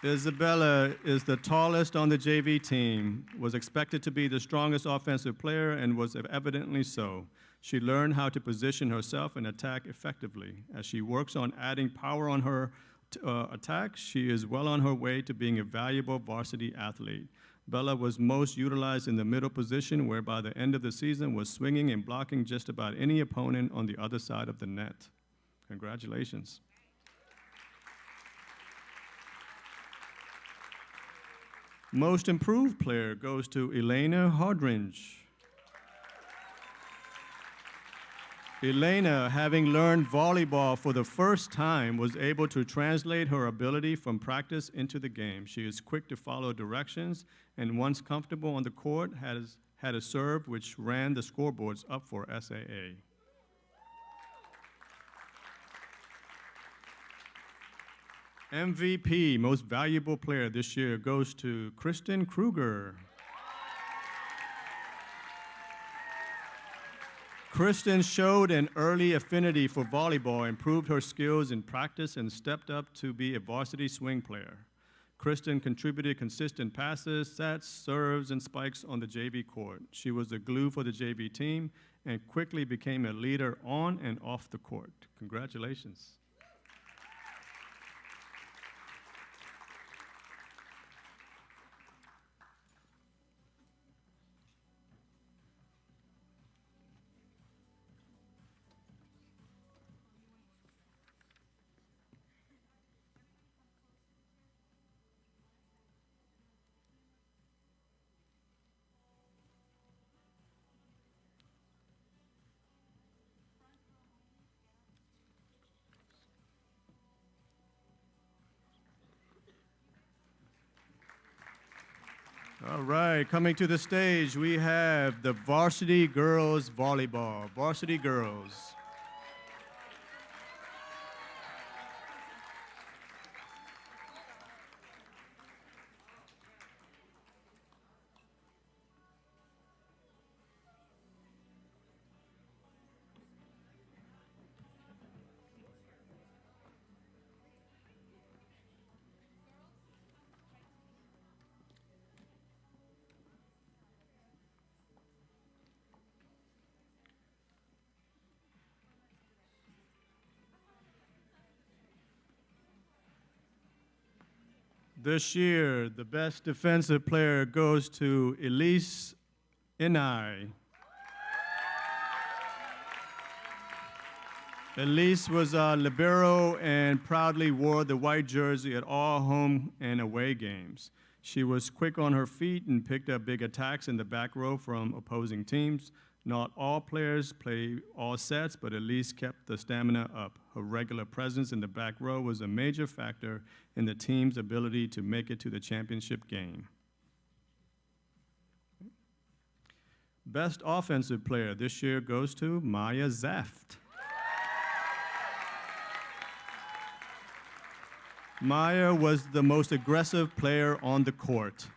Isabella is the tallest on the JV team, was expected to be the strongest offensive player, and was evidently so. She learned how to position herself and attack effectively. As she works on adding power on her attack, she is well on her way to being a valuable varsity athlete. Bella was most utilized in the middle position, where by the end of the season was swinging and blocking just about any opponent on the other side of the net. Congratulations. Most improved player goes to Elena Hardringe. Elena, having learned volleyball for the first time, was able to translate her ability from practice into the game. She is quick to follow directions, and once comfortable on the court, had a serve which ran the scoreboards up for SAA. MVP, most valuable player this year, goes to Kristen Kruger. Kristen showed an early affinity for volleyball, improved her skills in practice, and stepped up to be a varsity swing player. Kristen contributed consistent passes, sets, serves, and spikes on the JV court. She was the glue for the JV team and quickly became a leader on and off the court. Congratulations. All right, coming to the stage, we have the varsity girls volleyball. Varsity girls. This year, the best defensive player goes to Elise Inai. Elise was a libero and proudly wore the white jersey at all home and away games. She was quick on her feet and picked up big attacks in the back row from opposing teams. Not all players play all sets, but Elise kept the stamina up. Her regular presence in the back row was a major factor in the team's ability to make it to the championship game. Best offensive player this year goes to Maya Zaft. Maya was the most aggressive player on the court.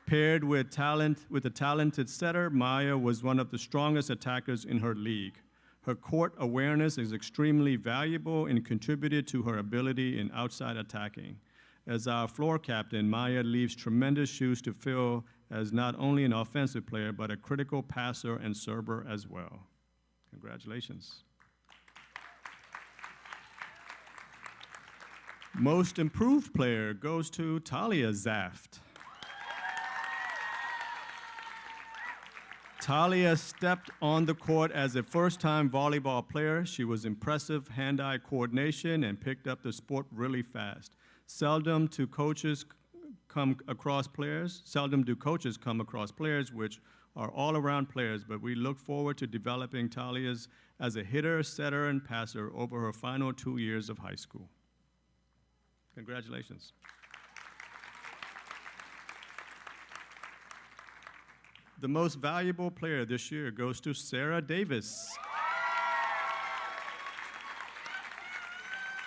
Paired with a talented setter, Maya was one of the strongest attackers in her league. Her court awareness is extremely valuable and contributed to her ability in outside attacking. As our floor captain, Maya leaves tremendous shoes to fill as not only an offensive player, but a critical passer and server as well. Congratulations. Most improved player goes to Talia Zaft. Talia stepped on the court as a first-time volleyball player. She was impressive hand-eye coordination and picked up the sport really fast. Seldom do coaches come across players which are all-around players, but we look forward to developing Talia's as a hitter, setter, and passer over her final 2 years of high school. Congratulations. The most valuable player this year goes to Sarah Davis.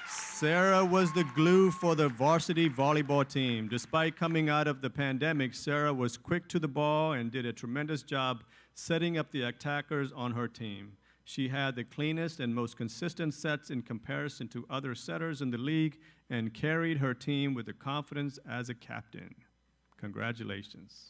Sarah was the glue for the varsity volleyball team. Despite coming out of the pandemic, Sarah was quick to the ball and did a tremendous job setting up the attackers on her team. She had the cleanest and most consistent sets in comparison to other setters in the league and carried her team with the confidence as a captain. Congratulations.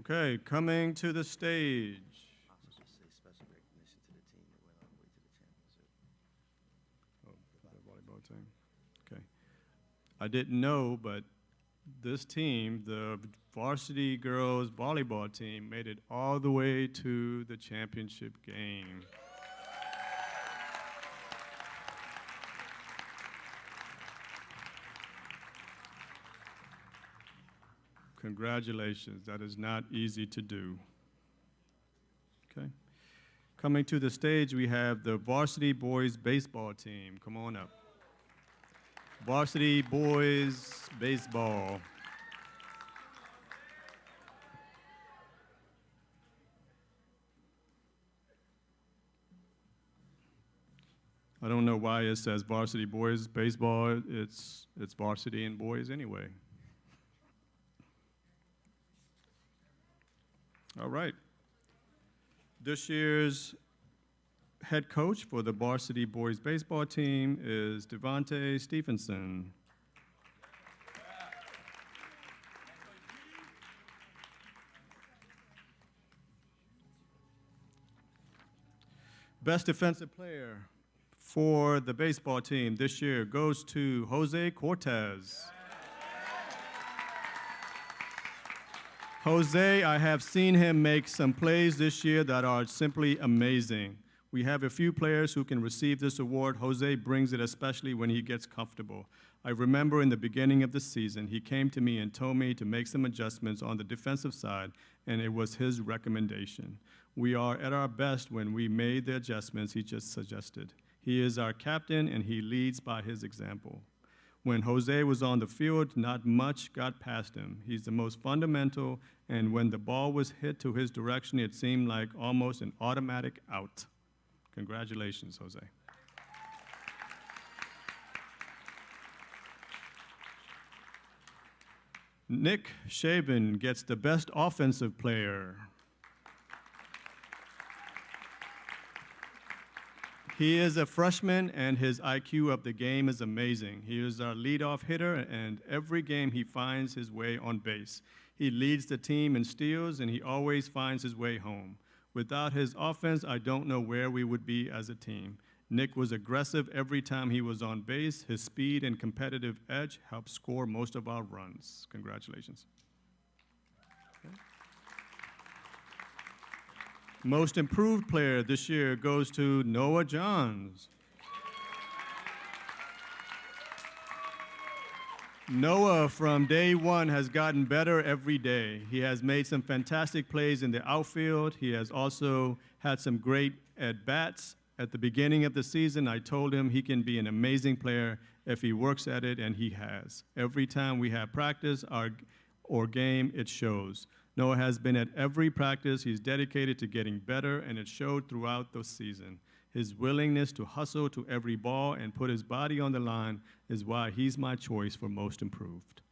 Okay, coming to the stage. Special recognition to the team that went all the way to the championship. Oh, the volleyball team. Okay. I didn't know, but this team, the varsity girls volleyball team, made it all the way to the championship game. Congratulations. That is not easy to do. Okay. Coming to the stage, we have the varsity boys baseball team. Come on up. Varsity boys baseball. I don't know why it says varsity boys baseball. It's varsity and boys anyway. All right. This year's head coach for the varsity boys baseball team is Devontae Stephenson. Best defensive player for the baseball team this year goes to Jose Cortez. Jose, I have seen him make some plays this year that are simply amazing. We have a few players who can receive this award. Jose brings it especially when he gets comfortable. I remember in the beginning of the season, he came to me and told me to make some adjustments on the defensive side, and it was his recommendation. We are at our best when we made the adjustments he just suggested. He is our captain, and he leads by his example. When Jose was on the field, not much got past him. He's the most fundamental, and when the ball was hit to his direction, it seemed like almost an automatic out. Congratulations, Jose. Nick Shaven gets the best offensive player. He is a freshman, and his IQ of the game is amazing. He is our leadoff hitter, and every game he finds his way on base. He leads the team in steals, and he always finds his way home. Without his offense, I don't know where we would be as a team. Nick was aggressive every time he was on base. His speed and competitive edge helped score most of our runs. Congratulations. Okay. Most improved player this year goes to Noah Johns. Noah, from day one, has gotten better every day. He has made some fantastic plays in the outfield. He has also had some great at-bats. At the beginning of the season, I told him he can be an amazing player if he works at it, and he has. Every time we have practice or game, it shows. Noah has been at every practice. He's dedicated to getting better, and it showed throughout the season. His willingness to hustle to every ball and put his body on the line is why he's my choice for most improved.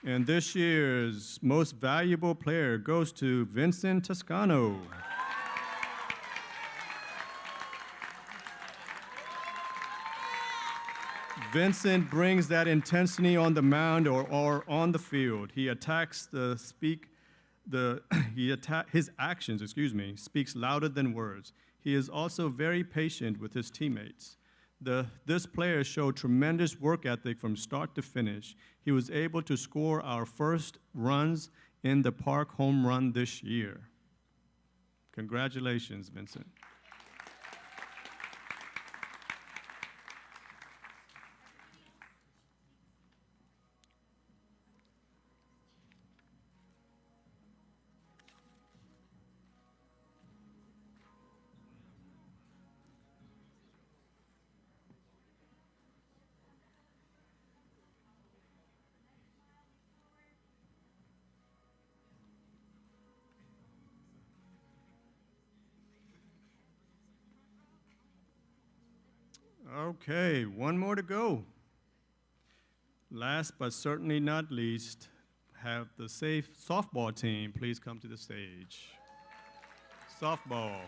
And this year's most valuable player goes to Vincent Toscano. Vincent brings that intensity on the mound or on the field. He attacks his actions, speaks louder than words. He is also very patient with his teammates. This player showed tremendous work ethic from start to finish. He was able to score our first runs in the park home run this year. Congratulations, Vincent. Okay, one more to go. Last but certainly not least, have the safe softball team please come to the stage. Softball.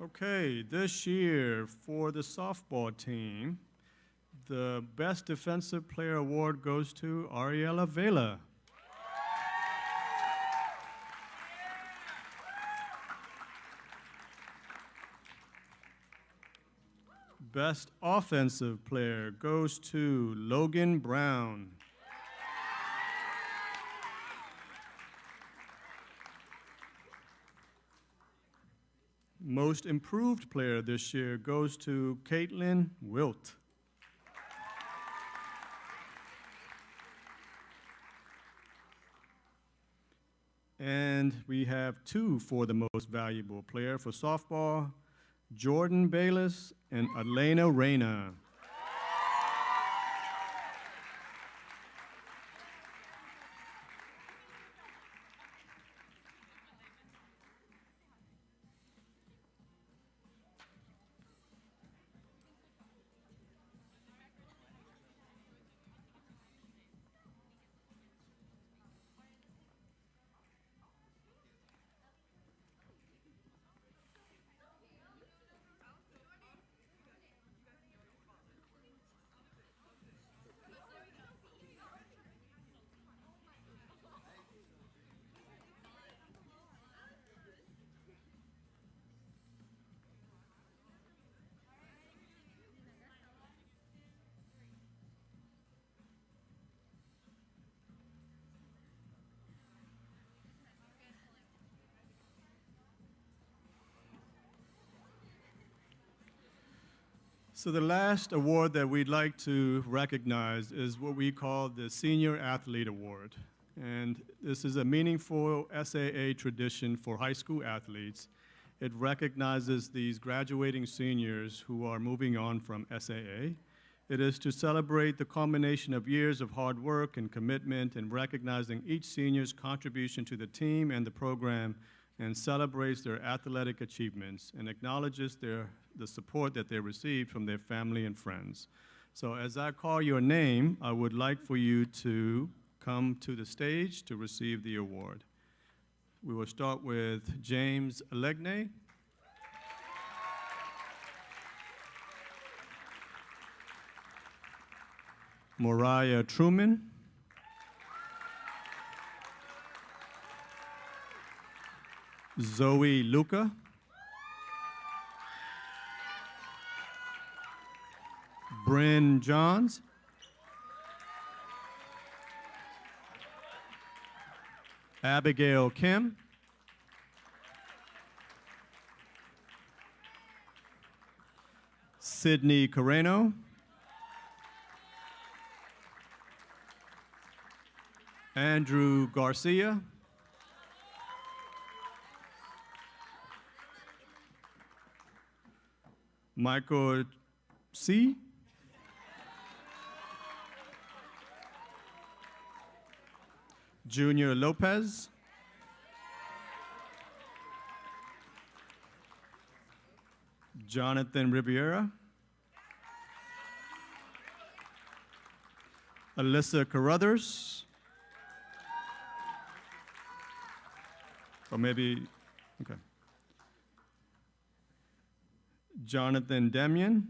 Okay, this year for the softball team, the Best Defensive Player Award goes to Ariela Vela. Best Offensive Player goes to Logan Brown. Most Improved Player this year goes to Caitlin Wilt. And we have two for the Most Valuable Player for softball, Jordan Bayless and Elena Reyna. So the last award that we'd like to recognize is what we call the Senior Athlete Award. And this is a meaningful SAA tradition for high school athletes. It recognizes these graduating seniors who are moving on from SAA. It is to celebrate the culmination of years of hard work and commitment and recognizing each senior's contribution to the team and the program, and celebrates their athletic achievements and acknowledges the support that they received from their family and friends. So as I call your name, I would like for you to come to the stage to receive the award. We will start with James Allegne. Moriah Truman. Zoe Luca. Bryn Johns. Abigail Kim. Sydney Carreno. Andrew Garcia. Michael C. Junior Lopez. Jonathan Riviera. Alyssa Carruthers. Or maybe, okay. Jonathan Demian.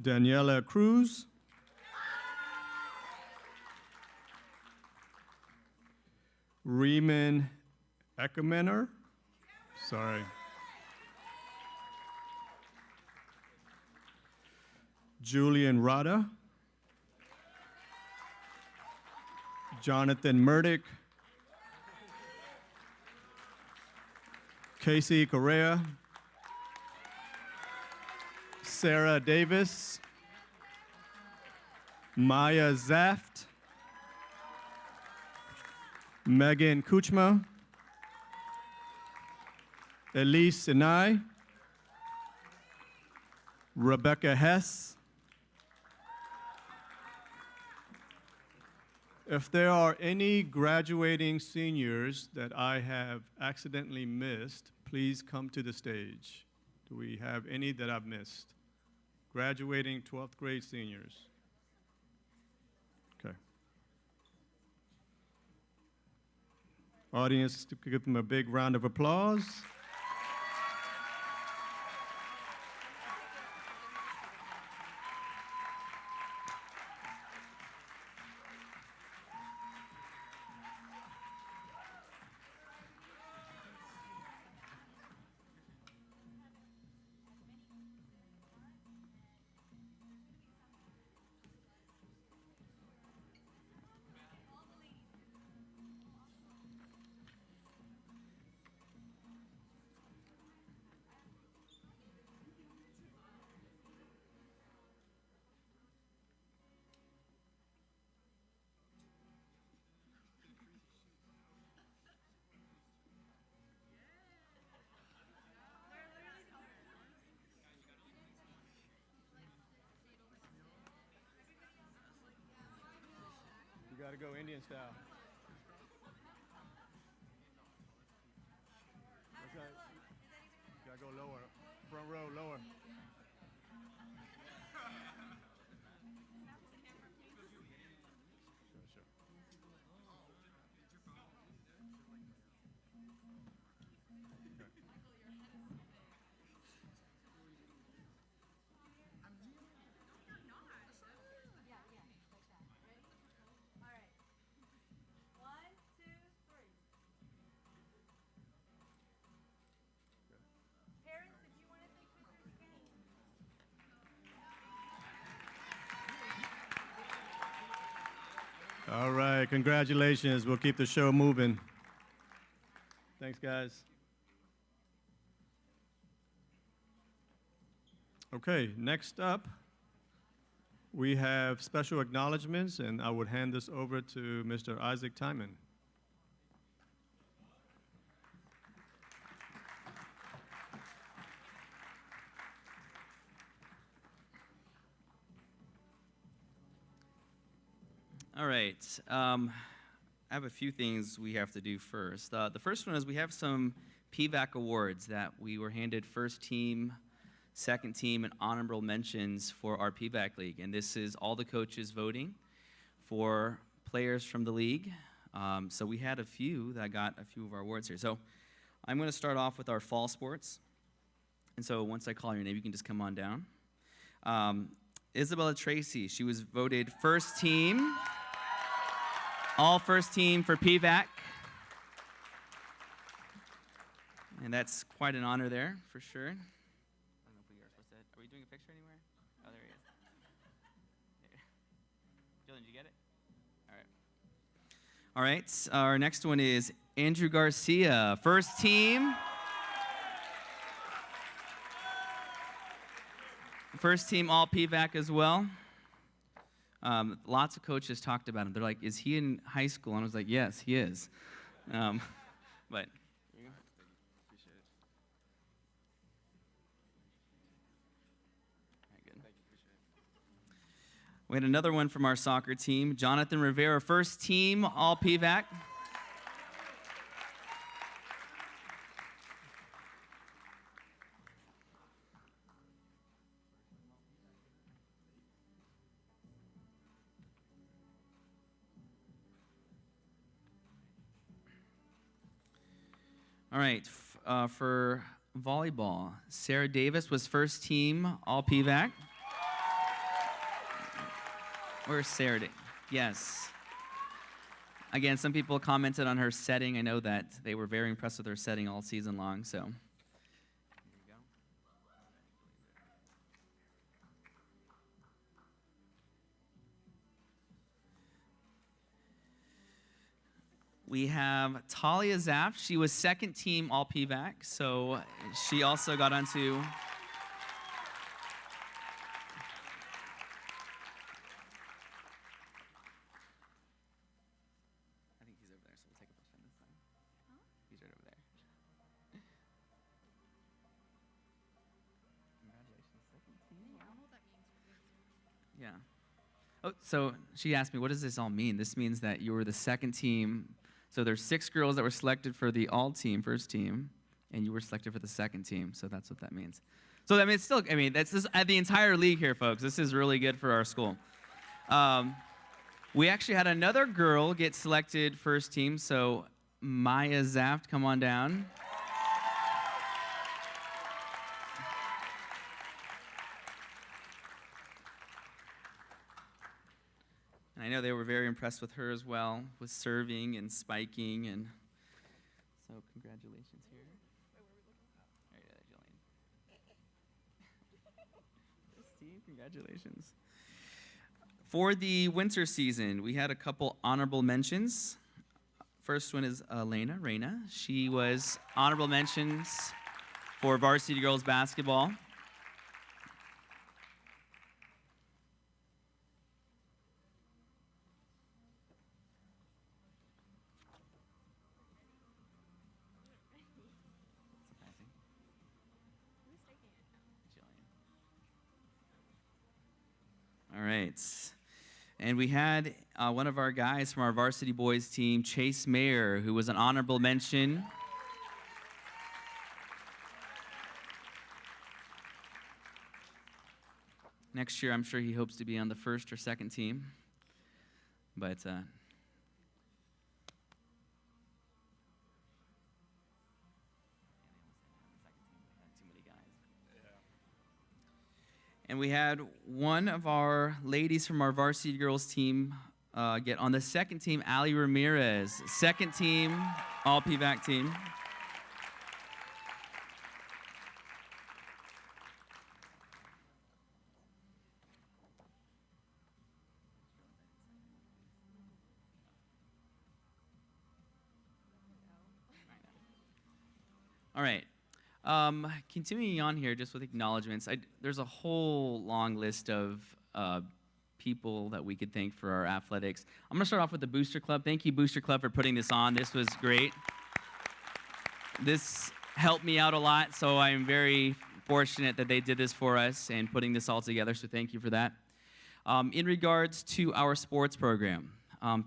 Daniela Cruz. Riemann Eckermanner. Sorry. Julian Rada. Jonathan Murdick. Casey Correa. Sarah Davis. Maya Zaft. Megan Kuchma. Elise Sinai. Rebecca Hess. If there are any graduating seniors that I have accidentally missed, please come to the stage. Do we have any that I've missed? Graduating 12th grade seniors. Okay. Audience, give them a big round of applause. You gotta go Indian style. That's right. You gotta go lower. Front row, lower. Sure. All right, congratulations. We'll keep the show moving. Thanks, guys. Okay, next up, we have special acknowledgments, and I would hand this over to Mr. Isaac Timon. All right. I have a few things we have to do first. The first one is we have some PVAC awards that we were handed first team, second team, and honorable mentions for our PVAC league. And this is all the coaches voting for players from the league. So we had a few that got a few of our awards here. So I'm going to start off with our fall sports. And so once I call your name, you can just come on down. Isabella Tracy, she was voted first team. All first team for PVAC. And that's quite an honor there, for sure. I don't know if we are supposed to. Are we doing a picture anywhere? Oh, there he is. There. Dylan, did you get it? All right. All right. Our next one is Andrew Garcia, first team. First team all PVAC as well. Lots of coaches talked about him. They're like, is he in high school? And I was like, yes, he is. But we had another one from our soccer team. Jonathan Rivera, first team, all PVAC. All right, for volleyball, Sarah Davis was first team, all PVAC. Where's Sarah? Yes. Again, some people commented on her setting. I know that they were very impressed with her setting all season long, so. There you go. We have Talia Zaft. She was second team all PVAC, so she also got onto. I think he's over there, so we'll take a picture this time. He's right over there. Congratulations, second team. I don't know what that means. Yeah. Oh, so she asked me, what does this all mean? This means that you were the second team. So there's 6 girls that were selected for the all-team, first team, and you were selected for the second team. So that's what that means. So I mean, it's still, I mean, that's just, the entire league here, folks. This is really good for our school. We actually had another girl get selected first team. So Maya Zaft, come on down. And I know they were very impressed with her as well, with serving and spiking, and so congratulations here. Right there, Jillian. Steve, congratulations. For the winter season, we had a couple honorable mentions. First one is Elena Reyna. She was honorable mentions for varsity girls basketball. All right. And we had one of our guys from our varsity boys team, Chase Mayer, who was an honorable mention. Next year, I'm sure he hopes to be on the first or second team. But and we had one of our ladies from our varsity girls team get on the second team, Allie Ramirez. Second team, all PVAC team. All right. Continuing on here, just with acknowledgments, there's a whole long list of people that we could thank for our athletics. I'm going to start off with the Booster Club. Thank you, Booster Club, for putting this on. This was great. This helped me out a lot, so I'm very fortunate that they did this for us and putting this all together, so thank you for that. In regards to our sports program,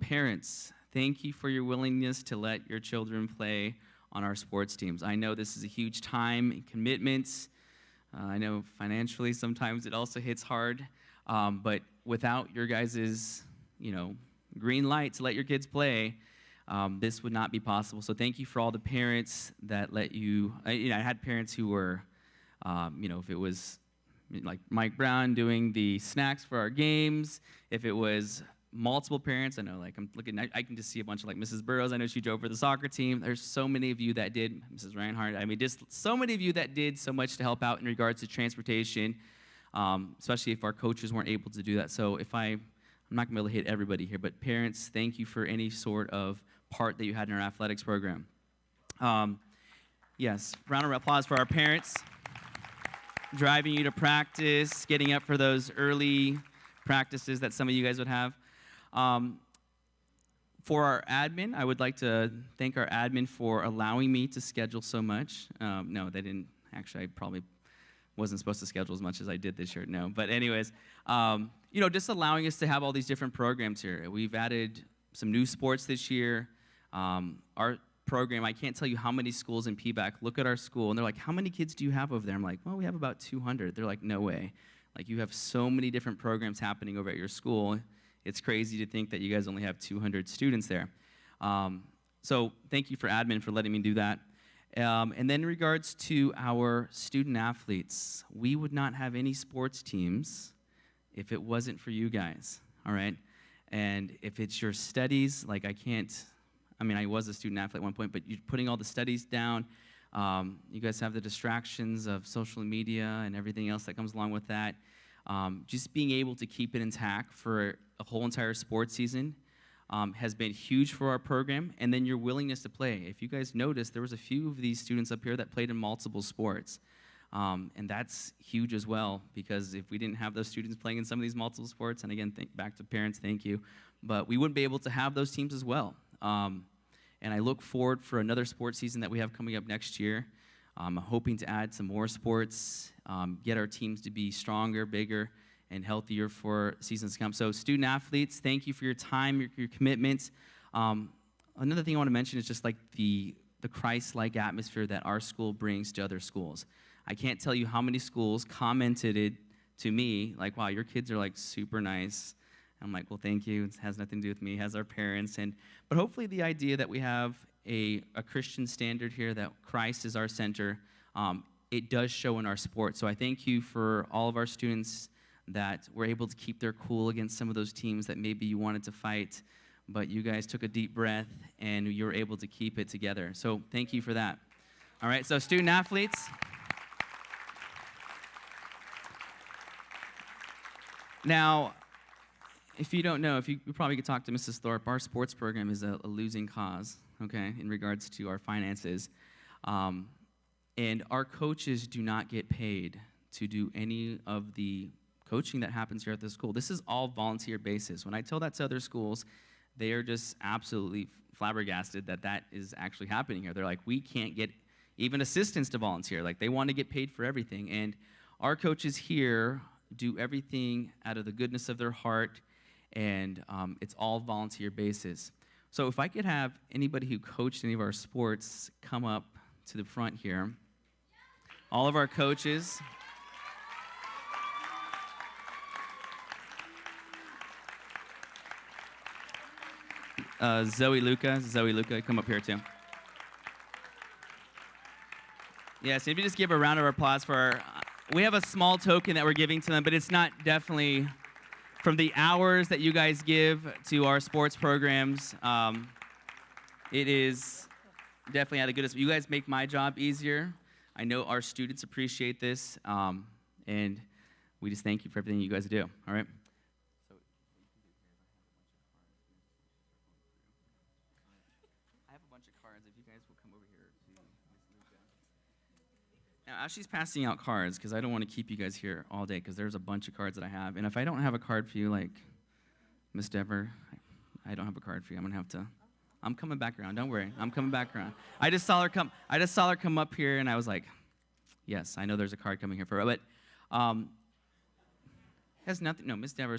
parents, thank you for your willingness to let your children play on our sports teams. I know this is a huge time and commitment. I know financially sometimes it also hits hard, but without your guys' green light to let your kids play, this would not be possible. So thank you for all the parents that let you. I had parents who were, if it was like Mike Brown doing the snacks for our games, if it was multiple parents. I know, like, I can just see a bunch of, like, Mrs. Burrows. I know she drove for the soccer team. There's so many of you that did. Mrs. Reinhardt. I mean, just so many of you that did so much to help out in regards to transportation, especially if our coaches weren't able to do that. So I'm not going to be able to hit everybody here, but parents, thank you for any sort of part that you had in our athletics program. Yes, round of applause for our parents. Driving you to practice, getting up for those early practices that some of you guys would have. For our admin, I would like to thank our admin for allowing me to schedule so much. No, they didn't. Actually, I probably wasn't supposed to schedule as much as I did this year. No, but anyways, just allowing us to have all these different programs here. We've added some new sports this year. Our program, I can't tell you how many schools in PBAC look at our school, and they're like, how many kids do you have over there? I'm like, well, we have about 200. They're like, no way. Like, you have so many different programs happening over at your school. It's crazy to think that you guys only have 200 students there. So thank you for admin for letting me do that. And then in regards to our student athletes, we would not have any sports teams if it wasn't for you guys, all right? And if it's your studies, like I was a student athlete at one point, but you're putting all the studies down. You guys have the distractions of social media and everything else that comes along with that. Just being able to keep it intact for a whole entire sports season has been huge for our program, and then your willingness to play. If you guys noticed, there was a few of these students up here that played in multiple sports, and that's huge as well, because if we didn't have those students playing in some of these multiple sports, and again, back to parents, thank you, but we wouldn't be able to have those teams as well. And I look forward for another sports season that we have coming up next year. I'm hoping to add some more sports, get our teams to be stronger, bigger, and healthier for seasons to come. So student athletes, thank you for your time, your commitment. Another thing I want to mention is just like the Christ-like atmosphere that our school brings to other schools. I can't tell you how many schools commented it to me, like, wow, your kids are like super nice. I'm like, well, thank you. It has nothing to do with me. It has our parents. But hopefully the idea that we have a Christian standard here, that Christ is our center, it does show in our sport. So I thank you for all of our students that were able to keep their cool against some of those teams that maybe you wanted to fight, but you guys took a deep breath and you were able to keep it together. So thank you for that. All right, so student athletes. Now, if you don't know, you probably could talk to Mrs. Thorpe, our sports program is a losing cause, okay, in regards to our finances. And our coaches do not get paid to do any of the coaching that happens here at the school. This is all volunteer basis. When I tell that to other schools, they are just absolutely flabbergasted that is actually happening here. They're like, we can't get even assistants to volunteer. Like, they want to get paid for everything. And our coaches here do everything out of the goodness of their heart, and it's all volunteer basis. So if I could have anybody who coached any of our sports come up to the front here. All of our coaches. Zoe Luca, come up here too. Yes, if you just give a round of applause for we have a small token that we're giving to them, but it's not definitely from the hours that you guys give to our sports programs. It is definitely out of goodness. You guys make my job easier. I know our students appreciate this, and we just thank you for everything you guys do, all right? I have a bunch of cards. If you guys will come over here to Ms. Luca. Now, as she's passing out cards, because I don't want to keep you guys here all day, because there's a bunch of cards that I have. And if I don't have a card for you, like Miss Dever, I don't have a card for you. I'm going to have to. I'm coming back around. Don't worry. I'm coming back around. I just saw her come up here, and I was like, yes, I know there's a card coming here for her. But has nothing. No, Miss Dever,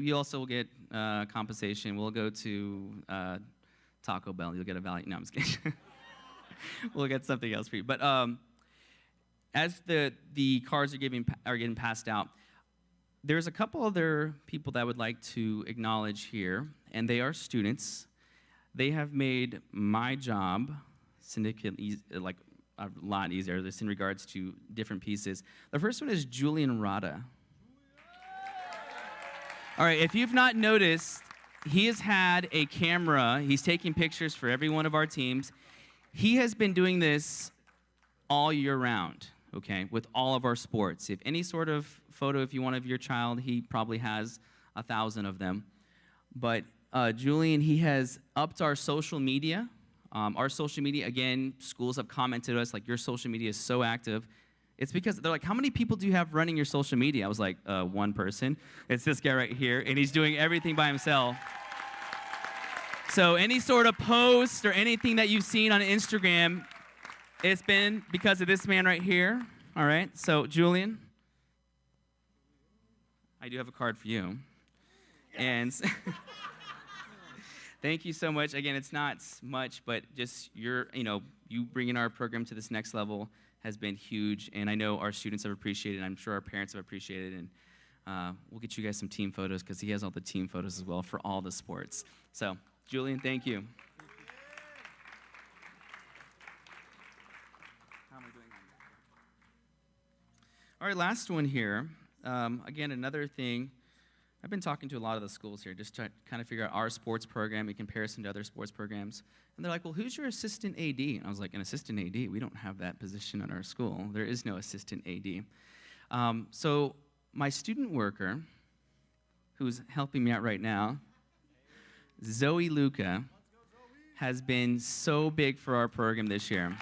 you also will get compensation. We'll go to Taco Bell. You'll get a value. No, I'm just kidding. We'll get something else for you. But as the cards are getting passed out, there's a couple other people that I would like to acknowledge here, and they are students. They have made my job significantly, like a lot easier. This in regards to different pieces. The first one is Julian Rada. All right, if you've not noticed, he has had a camera. He's taking pictures for every one of our teams. He has been doing this all year round, okay, with all of our sports. If any sort of photo, if you want of your child, he probably has 1,000 of them. But Julian, he has upped our social media. Our social media, again, schools have commented to us, like, your social media is so active. It's because they're like, how many people do you have running your social media? I was like, one person. It's this guy right here, and he's doing everything by himself. So any sort of post or anything that you've seen on Instagram, it's been because of this man right here. All right, so Julian, I do have a card for you. And thank you so much. Again, it's not much, but just you bringing our program to this next level has been huge, and I know our students have appreciated it, and I'm sure our parents have appreciated it, and we'll get you guys some team photos because he has all the team photos as well for all the sports. So, Julian, thank you. How am I doing? All right, last one here. Again, another thing. I've been talking to a lot of the schools here just to kind of figure out our sports program in comparison to other sports programs. And they're like, well, who's your assistant AD? And I was like, an assistant AD? We don't have that position at our school. There is no assistant AD. So my student worker, who's helping me out right now, Zoe Luca, has been so big for our program this year.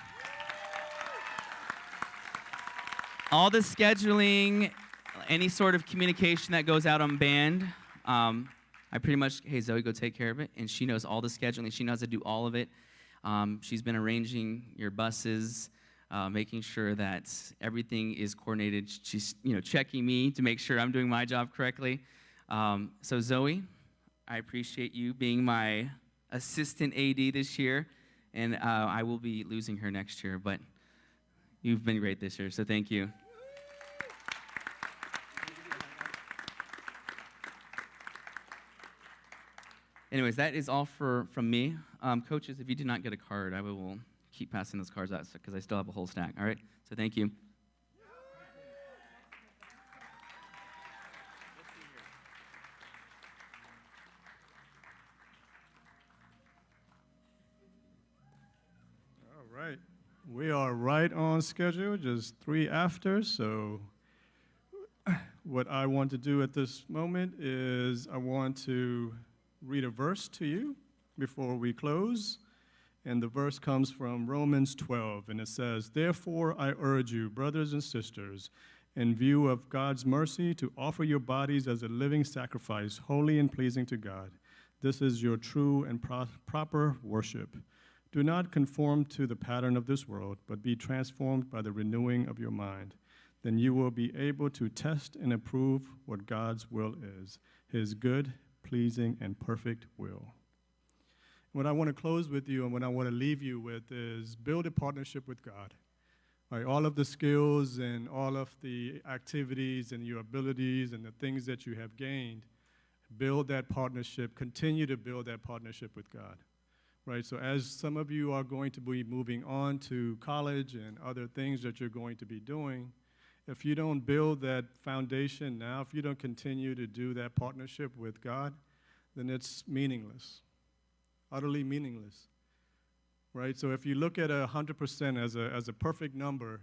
All the scheduling, any sort of communication that goes out on band, I pretty much, hey, Zoe, go take care of it. And she knows all the scheduling. She knows how to do all of it. She's been arranging your buses, making sure that everything is coordinated. She's checking me to make sure I'm doing my job correctly. So Zoe, I appreciate you being my assistant AD this year. And I will be losing her next year. But you've been great this year, so thank you. Anyways, that is all from me. Coaches, if you did not get a card, I will keep passing those cards out because I still have a whole stack. All right? So thank you. All right. We are right on schedule, just 3 after. So what I want to do at this moment is I want to read a verse to you before we close. And the verse comes from Romans 12, and it says, "Therefore I urge you, brothers and sisters, in view of God's mercy, to offer your bodies as a living sacrifice, holy and pleasing to God. This is your true and proper worship. Do not conform to the pattern of this world, but be transformed by the renewing of your mind. Then you will be able to test and approve what God's will is, his good, pleasing, and perfect will." What I want to close with you and what I want to leave you with is build a partnership with God. Right, all of the skills and all of the activities and your abilities and the things that you have gained, build that partnership, continue to build that partnership with God. Right, so as some of you are going to be moving on to college and other things that you're going to be doing, if you don't build that foundation now, if you don't continue to do that partnership with God, then it's meaningless, utterly meaningless, right? So if you look at 100% as a perfect number,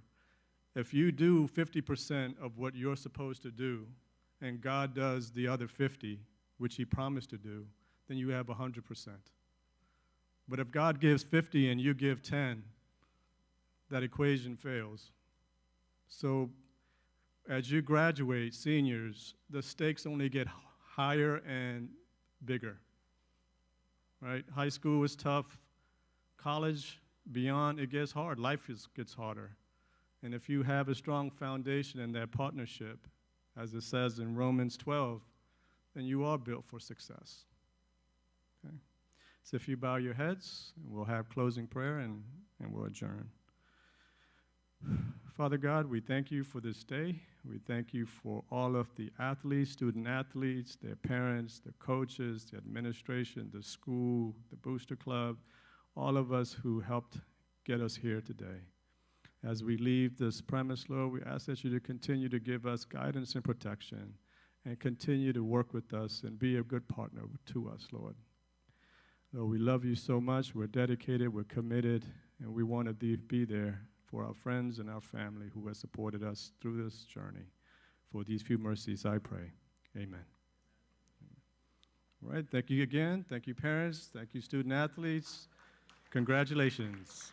if you do 50% of what you're supposed to do, and God does the other 50, which he promised to do, then you have 100%. But if God gives 50 and you give 10, that equation fails. So as you graduate, seniors, the stakes only get higher and bigger, right? High school is tough. College, beyond, it gets hard. Life gets harder. And if you have a strong foundation in that partnership, as it says in Romans 12, then you are built for success. Okay? So if you bow your heads, we'll have closing prayer and we'll adjourn. Father God, we thank you for this day. We thank you for all of the athletes, student athletes, their parents, the coaches, the administration, the school, the booster club, all of us who helped get us here today. As we leave this premise, Lord, we ask that you to continue to give us guidance and protection and continue to work with us and be a good partner to us, Lord. Lord, we love you so much. We're dedicated, we're committed, and we want to be there for our friends and our family who have supported us through this journey. For these few mercies, I pray. Amen. All right, thank you again. Thank you, parents. Thank you, student athletes. Congratulations.